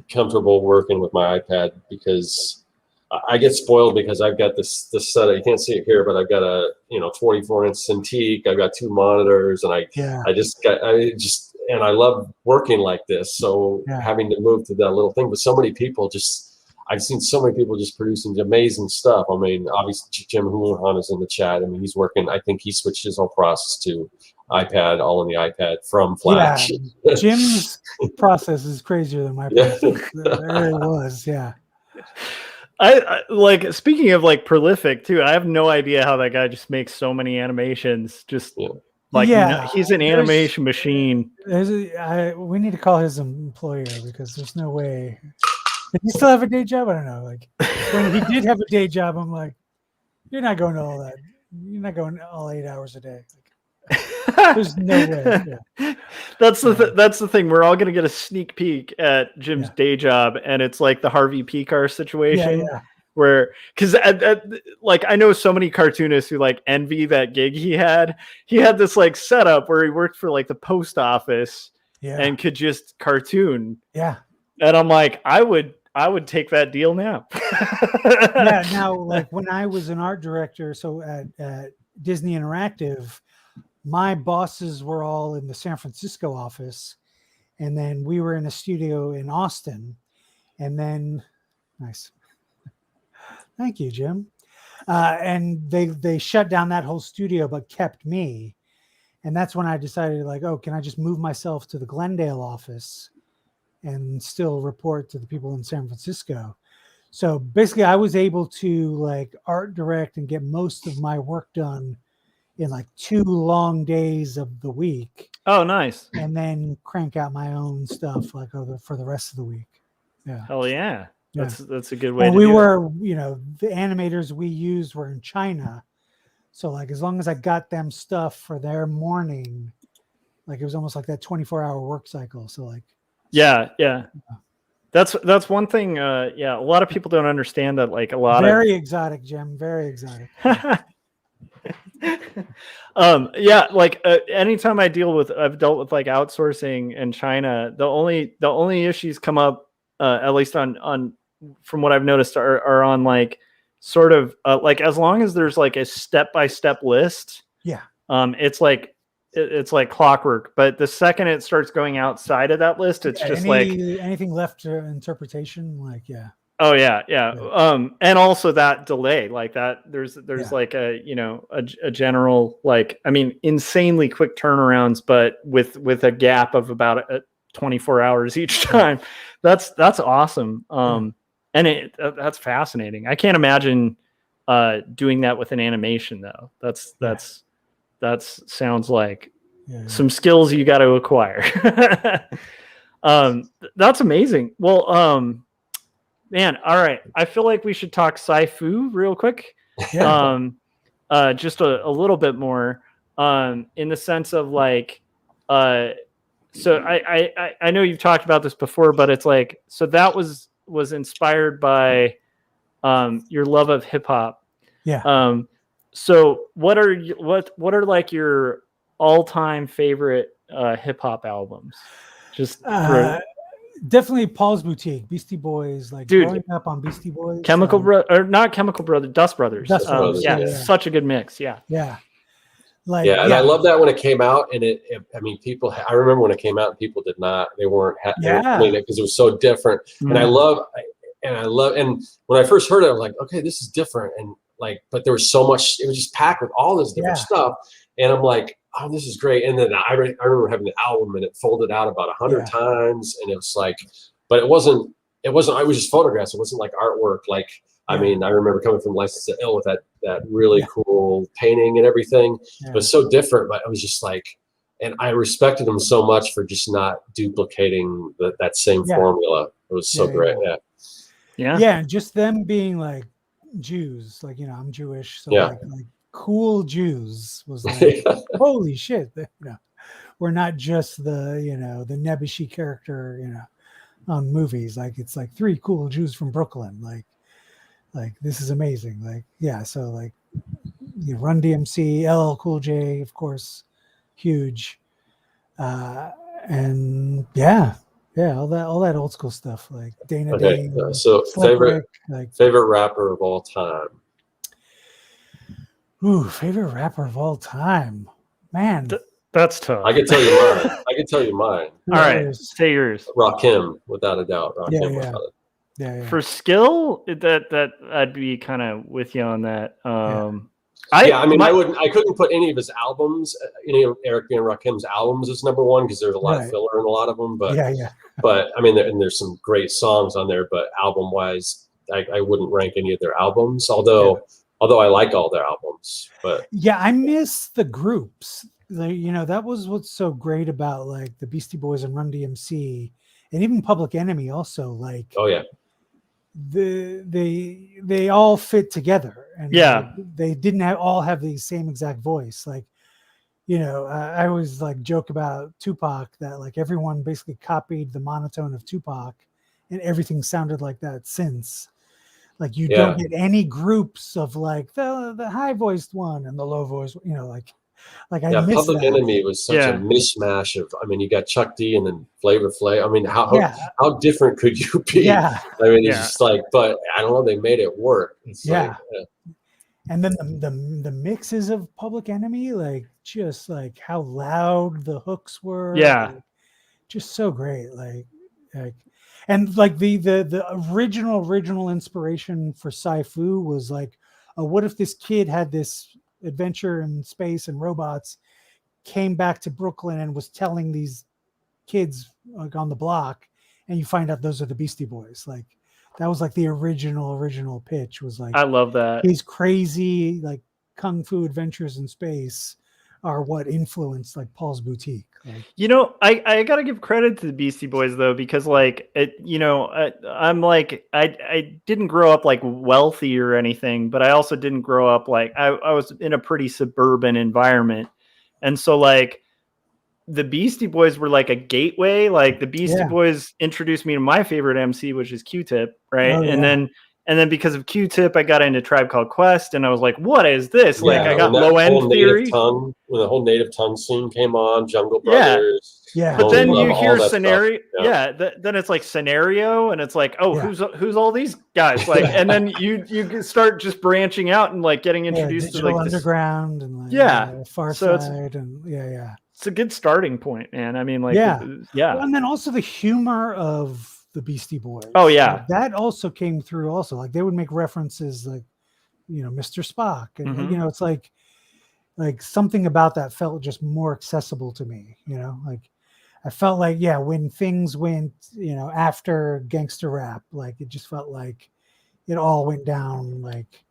comfortable working with my iPad, because I get spoiled because I've got this setup. You can't see it here, but I've got a 24-inch Cintiq. I've got 2 monitors, and I love working like this. So having to move to that little thing, but so many people I've seen so many people just producing amazing stuff. I mean, obviously Jim Houlihan is in the chat. I mean, he's working. I think he switched his whole process to iPad, all in the iPad from Flash. Yeah, Jim's process is crazier than my process. There it was, yeah. I like, speaking of like prolific too, I have no idea how that guy just makes so many animations. Just he's an animation machine. We need to call his employer because there's no way. Did he still have a day job? I don't know. Like when he did have a day job, I'm like, you're not going to all that. You're not going all 8 hours a day. Like, there's no way. Yeah. That's the thing. We're all going to get a sneak peek at Jim's day job, and it's like the Harvey Pekar situation, where because like I know so many cartoonists who like envy that gig he had. He had this like setup where he worked for like the post office and could just cartoon. Yeah, and I'm like, I would take that deal now. Now like when I was an art director, so at Disney Interactive, my bosses were all in the San Francisco office, and then we were in a studio in Austin, and then nice. Thank you, Jim. And they shut down that whole studio, but kept me. And that's when I decided, like, oh, can I just move myself to the Glendale office and still report to the people in San Francisco? So basically, I was able to like art direct and get most of my work done in like 2 long days of the week. Oh, nice. And then crank out my own stuff like for the rest of the week. Yeah. Hell yeah. That's a good way and to we do were, the animators we used were in China. So like as long as I got them stuff for their morning, like it was almost like that 24-hour work cycle. So like Yeah. That's one thing. A lot of people don't understand that. Like a lot very exotic, Jim. Very exotic. Like anytime I've dealt with like outsourcing in China, the only issues come up, at least on from what I've noticed, are on like sort of like as long as there's like a step-by-step list, it's like clockwork. But the second it starts going outside of that list, it's just like anything left to interpretation, like Oh yeah. And also that delay, like that, there's like a general, like, I mean, insanely quick turnarounds, but with a gap of about 24 hours each time. That's awesome. And that's fascinating. I can't imagine doing that with an animation though. That sounds like some skills you got to acquire. That's amazing. Well, man, all right. I feel like we should talk Sci-Fu real quick. Just a little bit more, in the sense of like, so I know you've talked about this before, but it's like, so that was inspired by your love of hip hop. Yeah. So what are like your all-time favorite hip hop albums? Just definitely Paul's Boutique, Beastie Boys, like dude, growing up on Beastie Boys. Not Chemical Brothers, Dust Brothers. Such a good mix. Yeah. Like, and I love that when it came out, and I mean, people. I remember when it came out, and people they weren't happy because it was so different. Mm-hmm. And I love, and when I first heard it, I was like, okay, this is different, and like, but there was so much. It was just packed with all this different stuff, and I'm like, oh, this is great. And then I remember having the album, and it folded out about 100 times, and it was like, but it wasn't. I was just photographs. It wasn't like artwork. Like, I mean, I remember coming from License to Ill with that really cool painting and everything. It was so different, but I was just like, and I respected them so much for just not duplicating that same formula. It was so great. Yeah. And just them being like Jews, like, I'm Jewish. So like cool Jews was like, holy shit. We're not just the Nebuchadnezzar character, on movies. Like, it's like 3 cool Jews from Brooklyn. Like this is amazing. Like, so like Run DMC, LL Cool J, of course, huge. And Yeah, all that old school stuff like Dana Okay, Dane, so Slick Rick, favorite rapper of all time. Favorite rapper of all time, man. That's tough. I can tell you mine. I can tell you mine. All right, say yours. Rakim, without a doubt. Yeah, Rakim, yeah. without a Yeah. For skill, that I'd be kind of with you on that. I couldn't put any of his albums, any of Eric B. and Rakim's albums as number one because there's a lot of filler in a lot of them. But but I mean, there's some great songs on there. But album wise, I wouldn't rank any of their albums. Although I like all their albums. But yeah, I miss the groups. That was what's so great about like the Beastie Boys and Run DMC, and even Public Enemy. Also, like they all fit together, and they didn't all have the same exact voice. Like, I always like joke about Tupac that like everyone basically copied the monotone of Tupac, and everything sounded like that since. Like you don't get any groups of like the high voiced one and the low voiced, like I miss Public that. Enemy was such a mishmash of. I mean, you got Chuck D and then Flavor Flav. I mean, how different could you be? Yeah. I mean, it's just like, but I don't know. They made it work. It's like, and then the mixes of Public Enemy, like just like how loud the hooks were. Yeah. Just so great. And like the original inspiration for Sci-Fu was like, what if this kid had this adventure in space and robots, came back to Brooklyn and was telling these kids like on the block, and you find out those are the Beastie Boys. Like that was like the original pitch was like, I love that. His crazy like kung fu adventures in space are what influenced like Paul's Boutique. Like, I gotta give credit to the Beastie Boys though, because like I'm like I didn't grow up like wealthy or anything, but I also didn't grow up like I was in a pretty suburban environment, and so like the Beastie Boys were like a gateway. Like the Beastie Boys introduced me to my favorite MC, which is Q-Tip, right? And then because of Q-Tip, I got into Tribe Called Quest, and I was like, "What is this?" Like, I got Low End Theory. When the whole Native Tongue scene came on, Jungle Brothers. Yeah. But then you hear Scenario. Then it's like Scenario, and it's like, oh, who's all these guys? Like, and then you start just branching out and like getting introduced to like Underground and like Far Side and It's a good starting point, man. I mean, like, Well, and then also the humor of the Beastie Boys. Oh yeah, like, that also came through. Also, like they would make references, like Mr. Spock, and it's like something about that felt just more accessible to me. Like I felt like when things went after gangster rap, like it just felt like it all went down like.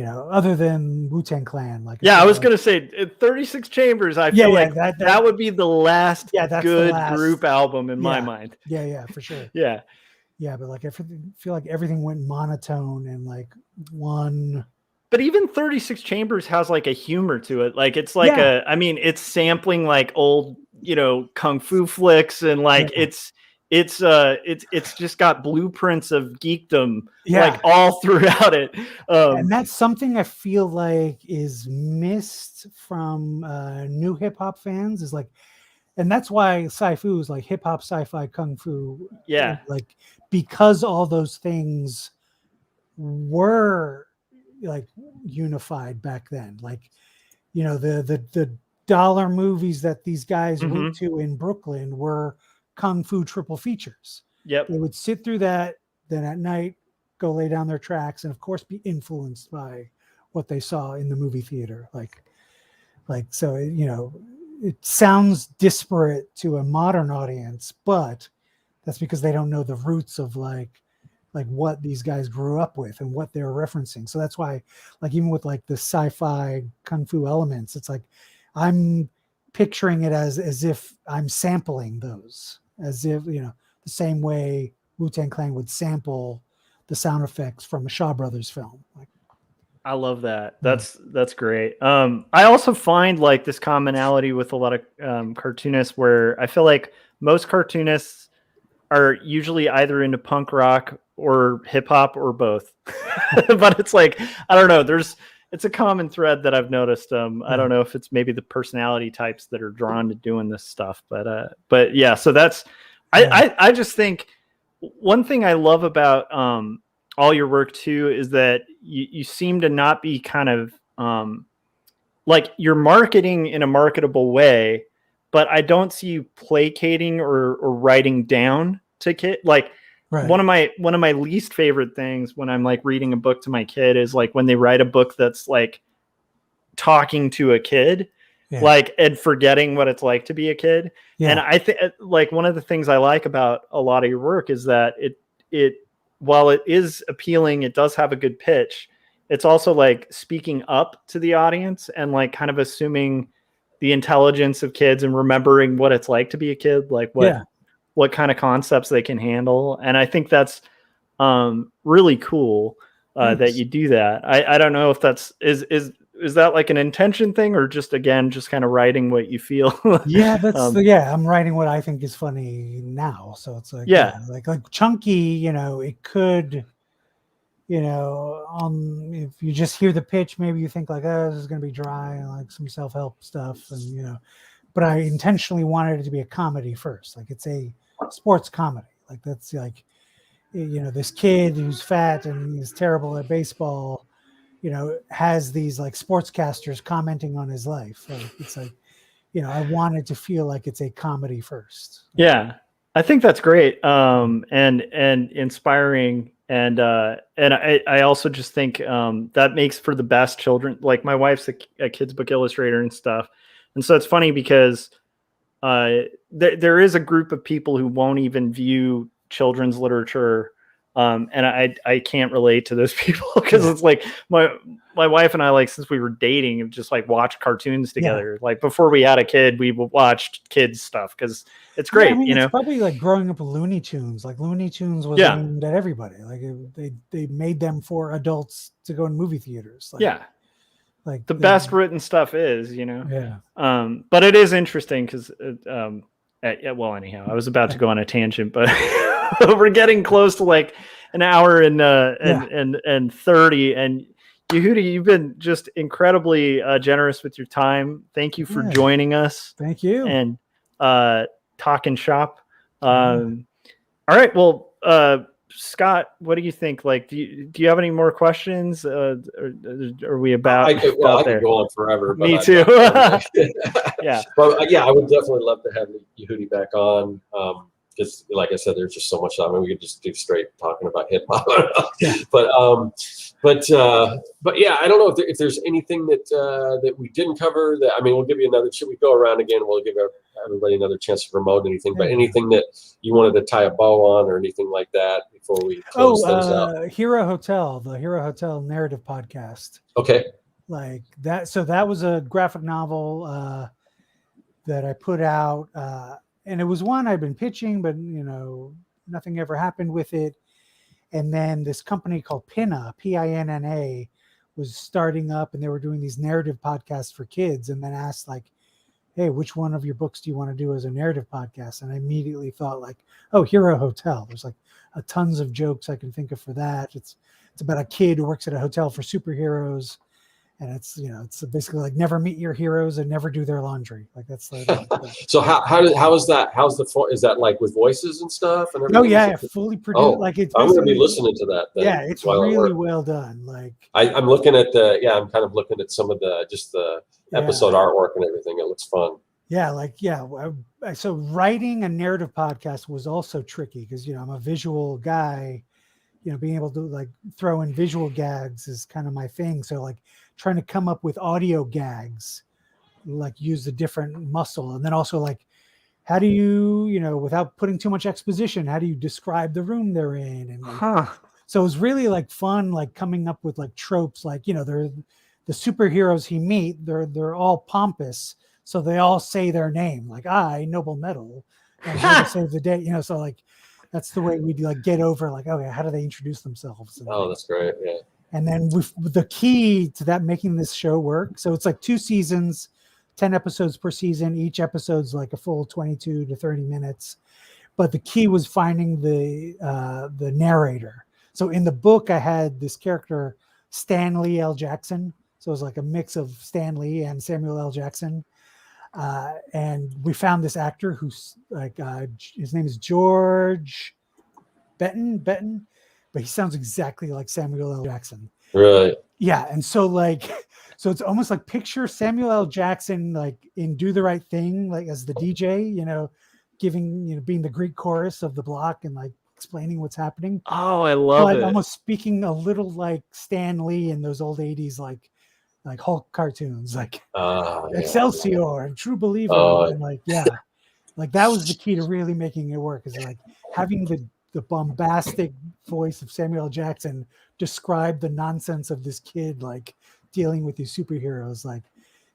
Other than Wu-Tang Clan, like I was gonna say 36 Chambers. I feel like that would be the last good group album in my mind. Yeah, for sure. Yeah, but like I feel like everything went monotone and like one. But even 36 Chambers has like a humor to it. Like it's like it's sampling like old kung fu flicks, and like it's just got blueprints of geekdom like all throughout it. And that's something I feel like is missed from new hip hop fans is like, and that's why Sci-Fu is like hip hop, sci-fi, kung fu. Yeah. Like because all those things were like unified back then. Like, the dollar movies that these guys went to in Brooklyn were kung fu triple features. Yep. They would sit through that, then at night go lay down their tracks, and of course be influenced by what they saw in the movie theater. Like so it sounds disparate to a modern audience, but that's because they don't know the roots of like what these guys grew up with and what they're referencing. So that's why like even with like the sci-fi kung fu elements, it's like I'm picturing it as if I'm sampling those, as if the same way Wu-Tang Clan would sample the sound effects from a Shaw Brothers film. Like, I love that. That's great. I also find like this commonality with a lot of cartoonists, where I feel like most cartoonists are usually either into punk rock or hip hop or both. But it's like, I don't know. It's a common thread that I've noticed. I don't know if it's maybe the personality types that are drawn to doing this stuff, but yeah. So that's I just think one thing I love about all your work too is that you seem to not be kind of like you're marketing in a marketable way, but I don't see you placating or writing down to kid. Like Right. one of my least favorite things when I'm like reading a book to my kid is like when they write a book that's like talking to a kid, like, and forgetting what it's like to be a kid. Yeah. And I think like one of the things I like about a lot of your work is that it while it is appealing, it does have a good pitch. It's also like speaking up to the audience and like kind of assuming the intelligence of kids and remembering what it's like to be a kid, like what kind of concepts they can handle. And I think that's really cool that you do that. I don't know if that's is that like an intention thing or just again just kind of writing what you feel? Yeah, that's I'm writing what I think is funny now. So it's like like chunky, it could, if you just hear the pitch, maybe you think like, oh, this is gonna be dry and like some self-help stuff, and but I intentionally wanted it to be a comedy first. Like it's a sports comedy. Like that's like this kid who's fat and he's terrible at baseball, has these like sportscasters commenting on his life. Like it's like, I wanted to feel like it's a comedy first. Yeah, I think that's great. And inspiring. And I also just think that makes for the best children. Like my wife's a kids book illustrator and stuff. And so it's funny because there is a group of people who won't even view children's literature. And I can't relate to those people because it's like my wife and I, like, since we were dating, have just like watched cartoons together. Yeah. Like before we had a kid, we watched kids stuff because it's great. It's probably like growing up with Looney Tunes. Like Looney Tunes was aimed at everybody. Like they made them for adults to go in movie theaters. Like, like the best written stuff is, Yeah. But it is interesting because well, anyhow, I was about to go on a tangent, but we're getting close to like an hour and 30. And Yehudi, you've been just incredibly generous with your time. Thank you for joining us. Thank you. And talking shop. All right. Well, Scott, what do you think? Like, do you have any more questions? Are we about? I could go on forever. But Me too. Yeah. But I would definitely love to have Yehudi back on. Because, like I said, there's just so much. I mean, we could just do straight talking about hip hop. But yeah, I don't know if there's anything that we didn't cover. That we'll give you another. Should we go around again? We'll give everybody another chance to promote anything. But anything that you wanted to tie a bow on or anything like that before we close things out. Hero Hotel, the Hero Hotel narrative podcast. Okay. Like that. So that was a graphic novel that I put out. And it was one I'd been pitching, but nothing ever happened with it. And then this company called Pinna, Pinna, was starting up, and they were doing these narrative podcasts for kids. And then asked like, "Hey, which one of your books do you want to do as a narrative podcast?" And I immediately thought like, "Oh, Hero Hotel." There's like tons of jokes I can think of for that. It's about a kid who works at a hotel for superheroes. And it's it's basically like never meet your heroes and never do their laundry. Like that's like So how is that? Is that like with voices and stuff and everything? Oh yeah, fully produced. Oh, like it's. I'm going to be listening to that. Then yeah, it's really well done. Like I'm looking at I'm kind of looking at some of the episode artwork and everything. It looks fun. Yeah, so writing a narrative podcast was also tricky because I'm a visual guy. Being able to like throw in visual gags is kind of my thing. So like trying to come up with audio gags, like use a different muscle. And then also like, how do you, without putting too much exposition, how do you describe the room they're in? And like, so it was really like fun, like coming up with like tropes, like, they're the superheroes he meet, they're all pompous. So they all say their name, like I, Noble Metal, I'm here to save the day, so like, that's the way we like get over like, okay, how do they introduce themselves? And, that's great. Yeah. And then the key to that, making this show work. So it's like 2 seasons, 10 episodes per season. Each episode's like a full 22 to 30 minutes. But the key was finding the narrator. So in the book, I had this character, Stanley L. Jackson. So it was like a mix of Stanley and Samuel L. Jackson. And we found this actor who's like, his name is George Benton, but he sounds exactly like Samuel L. Jackson. Right. Yeah, and so like, so it's almost like picture Samuel L. Jackson like in Do the Right Thing, like as the DJ, giving, being the Greek chorus of the block and like explaining what's happening. Oh, I love it. Almost speaking a little like Stan Lee in those old 80s like Hulk cartoons, like Excelsior and True Believer, and like like that was the key to really making it work, is like having the bombastic voice of Samuel L. Jackson describe the nonsense of this kid like dealing with these superheroes. Like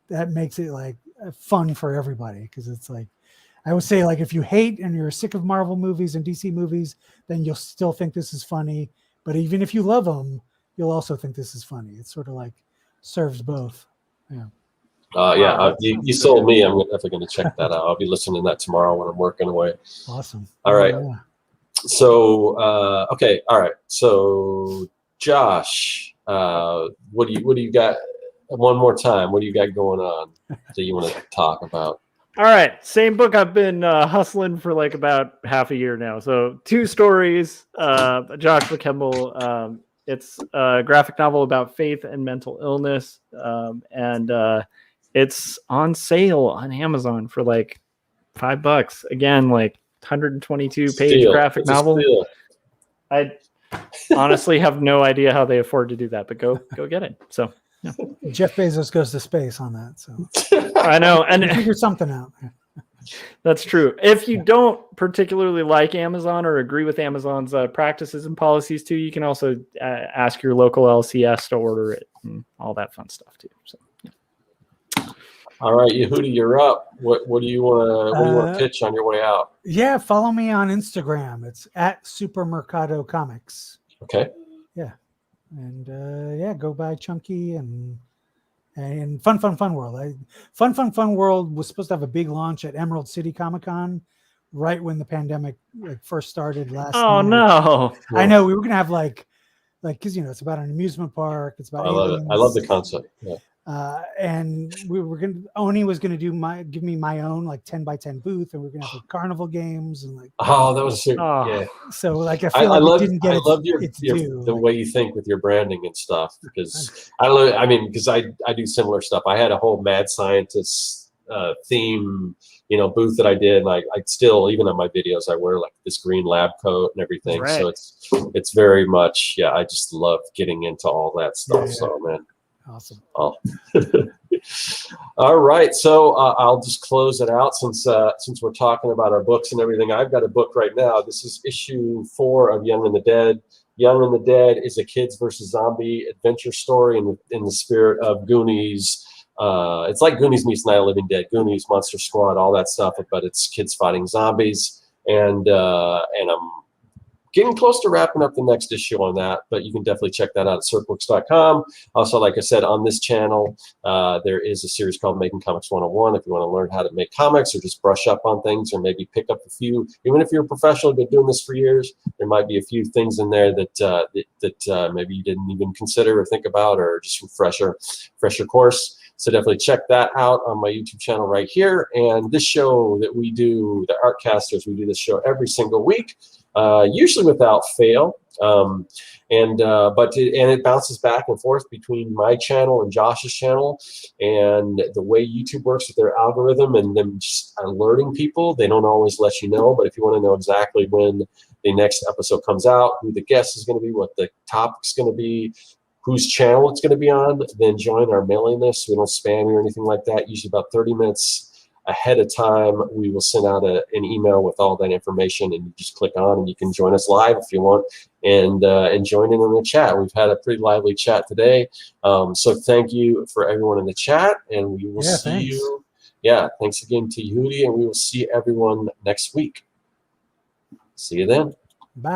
that makes it like fun for everybody, because it's like, I would say, like, if you hate and you're sick of Marvel movies and DC movies, then you'll still think this is funny. But even if you love them, you'll also think this is funny. It's sort of like serves both. Yeah. You sold me. I'm definitely going to check that out. I'll be listening to that tomorrow when I'm working away. Awesome. All right. Yeah. So, okay. All right. So, Josh, what do you got? One more time. What do you got going on that you want to talk about? All right, same book I've been hustling for like about half a year now. So 2 stories, Joshua Kemble. It's a graphic novel about faith and mental illness, and it's on sale on Amazon for like $5. Again, like 122-page graphic novel. I honestly have no idea how they afford to do that, but go get it. So. Yeah. Jeff Bezos goes to space on that, so I know, and figure something out. That's true. If you don't particularly like Amazon or agree with Amazon's practices and policies too, you can also ask your local LCS to order it and all that fun stuff too. So, yeah. All right, Yehudi, you're up. What do you want to pitch on your way out? Yeah, follow me on Instagram. It's at Super Mercado Comics. Okay. Yeah. And go buy Chunky and Fun World. Fun World was supposed to have a big launch at Emerald City Comic-Con right when the pandemic first started last Oh night. No. I know, we were gonna have like because it's about an amusement park. It's about aliens. I love the concept. Yeah. And we were Oni was gonna give me my own like 10x10 booth, and we are gonna have like carnival games and like. Oh, that was yeah. So like I feel like it didn't get. I love the way you think with your branding and stuff, because because I do similar stuff. I had a whole mad scientist theme booth that I did, and I still, even on my videos, I wear like this green lab coat and everything. Right. So it's very much I just love getting into all that stuff. Yeah. So man. Awesome. Oh. All right, so I'll just close it out since we're talking about our books and everything. I've got a book right now. This is issue 4 of Young and the Dead. Young and the Dead is a kids versus zombie adventure story in the spirit of Goonies. It's like Goonies meets Night of the Living Dead, Goonies, Monster Squad, all that stuff, but it's kids fighting zombies. And I'm getting close to wrapping up the next issue on that, but you can definitely check that out at circlebooks.com. Also, like I said, on this channel, there is a series called Making Comics 101. If you want to learn how to make comics or just brush up on things, or maybe pick up a few, even if you're a professional, been doing this for years, there might be a few things in there that maybe you didn't even consider or think about, or just refresh your course. So definitely check that out on my YouTube channel right here. And this show that we do, the Artcasters, we do this show every single week. Usually without fail, but it bounces back and forth between my channel and Josh's channel. And the way YouTube works with their algorithm and them just alerting people, they don't always let you know. But if you want to know exactly when the next episode comes out, who the guest is going to be, what the topic's going to be, whose channel it's going to be on, then join our mailing list. We don't spam you or anything like that. Usually about 30 minutes ahead of time, we will send out an email with all that information, and you just click on and you can join us live if you want, and join in on the chat. We've had a pretty lively chat today. So thank you for everyone in the chat, and we will see you. Yeah, thanks again to Yehudi, and we will see everyone next week. See you then.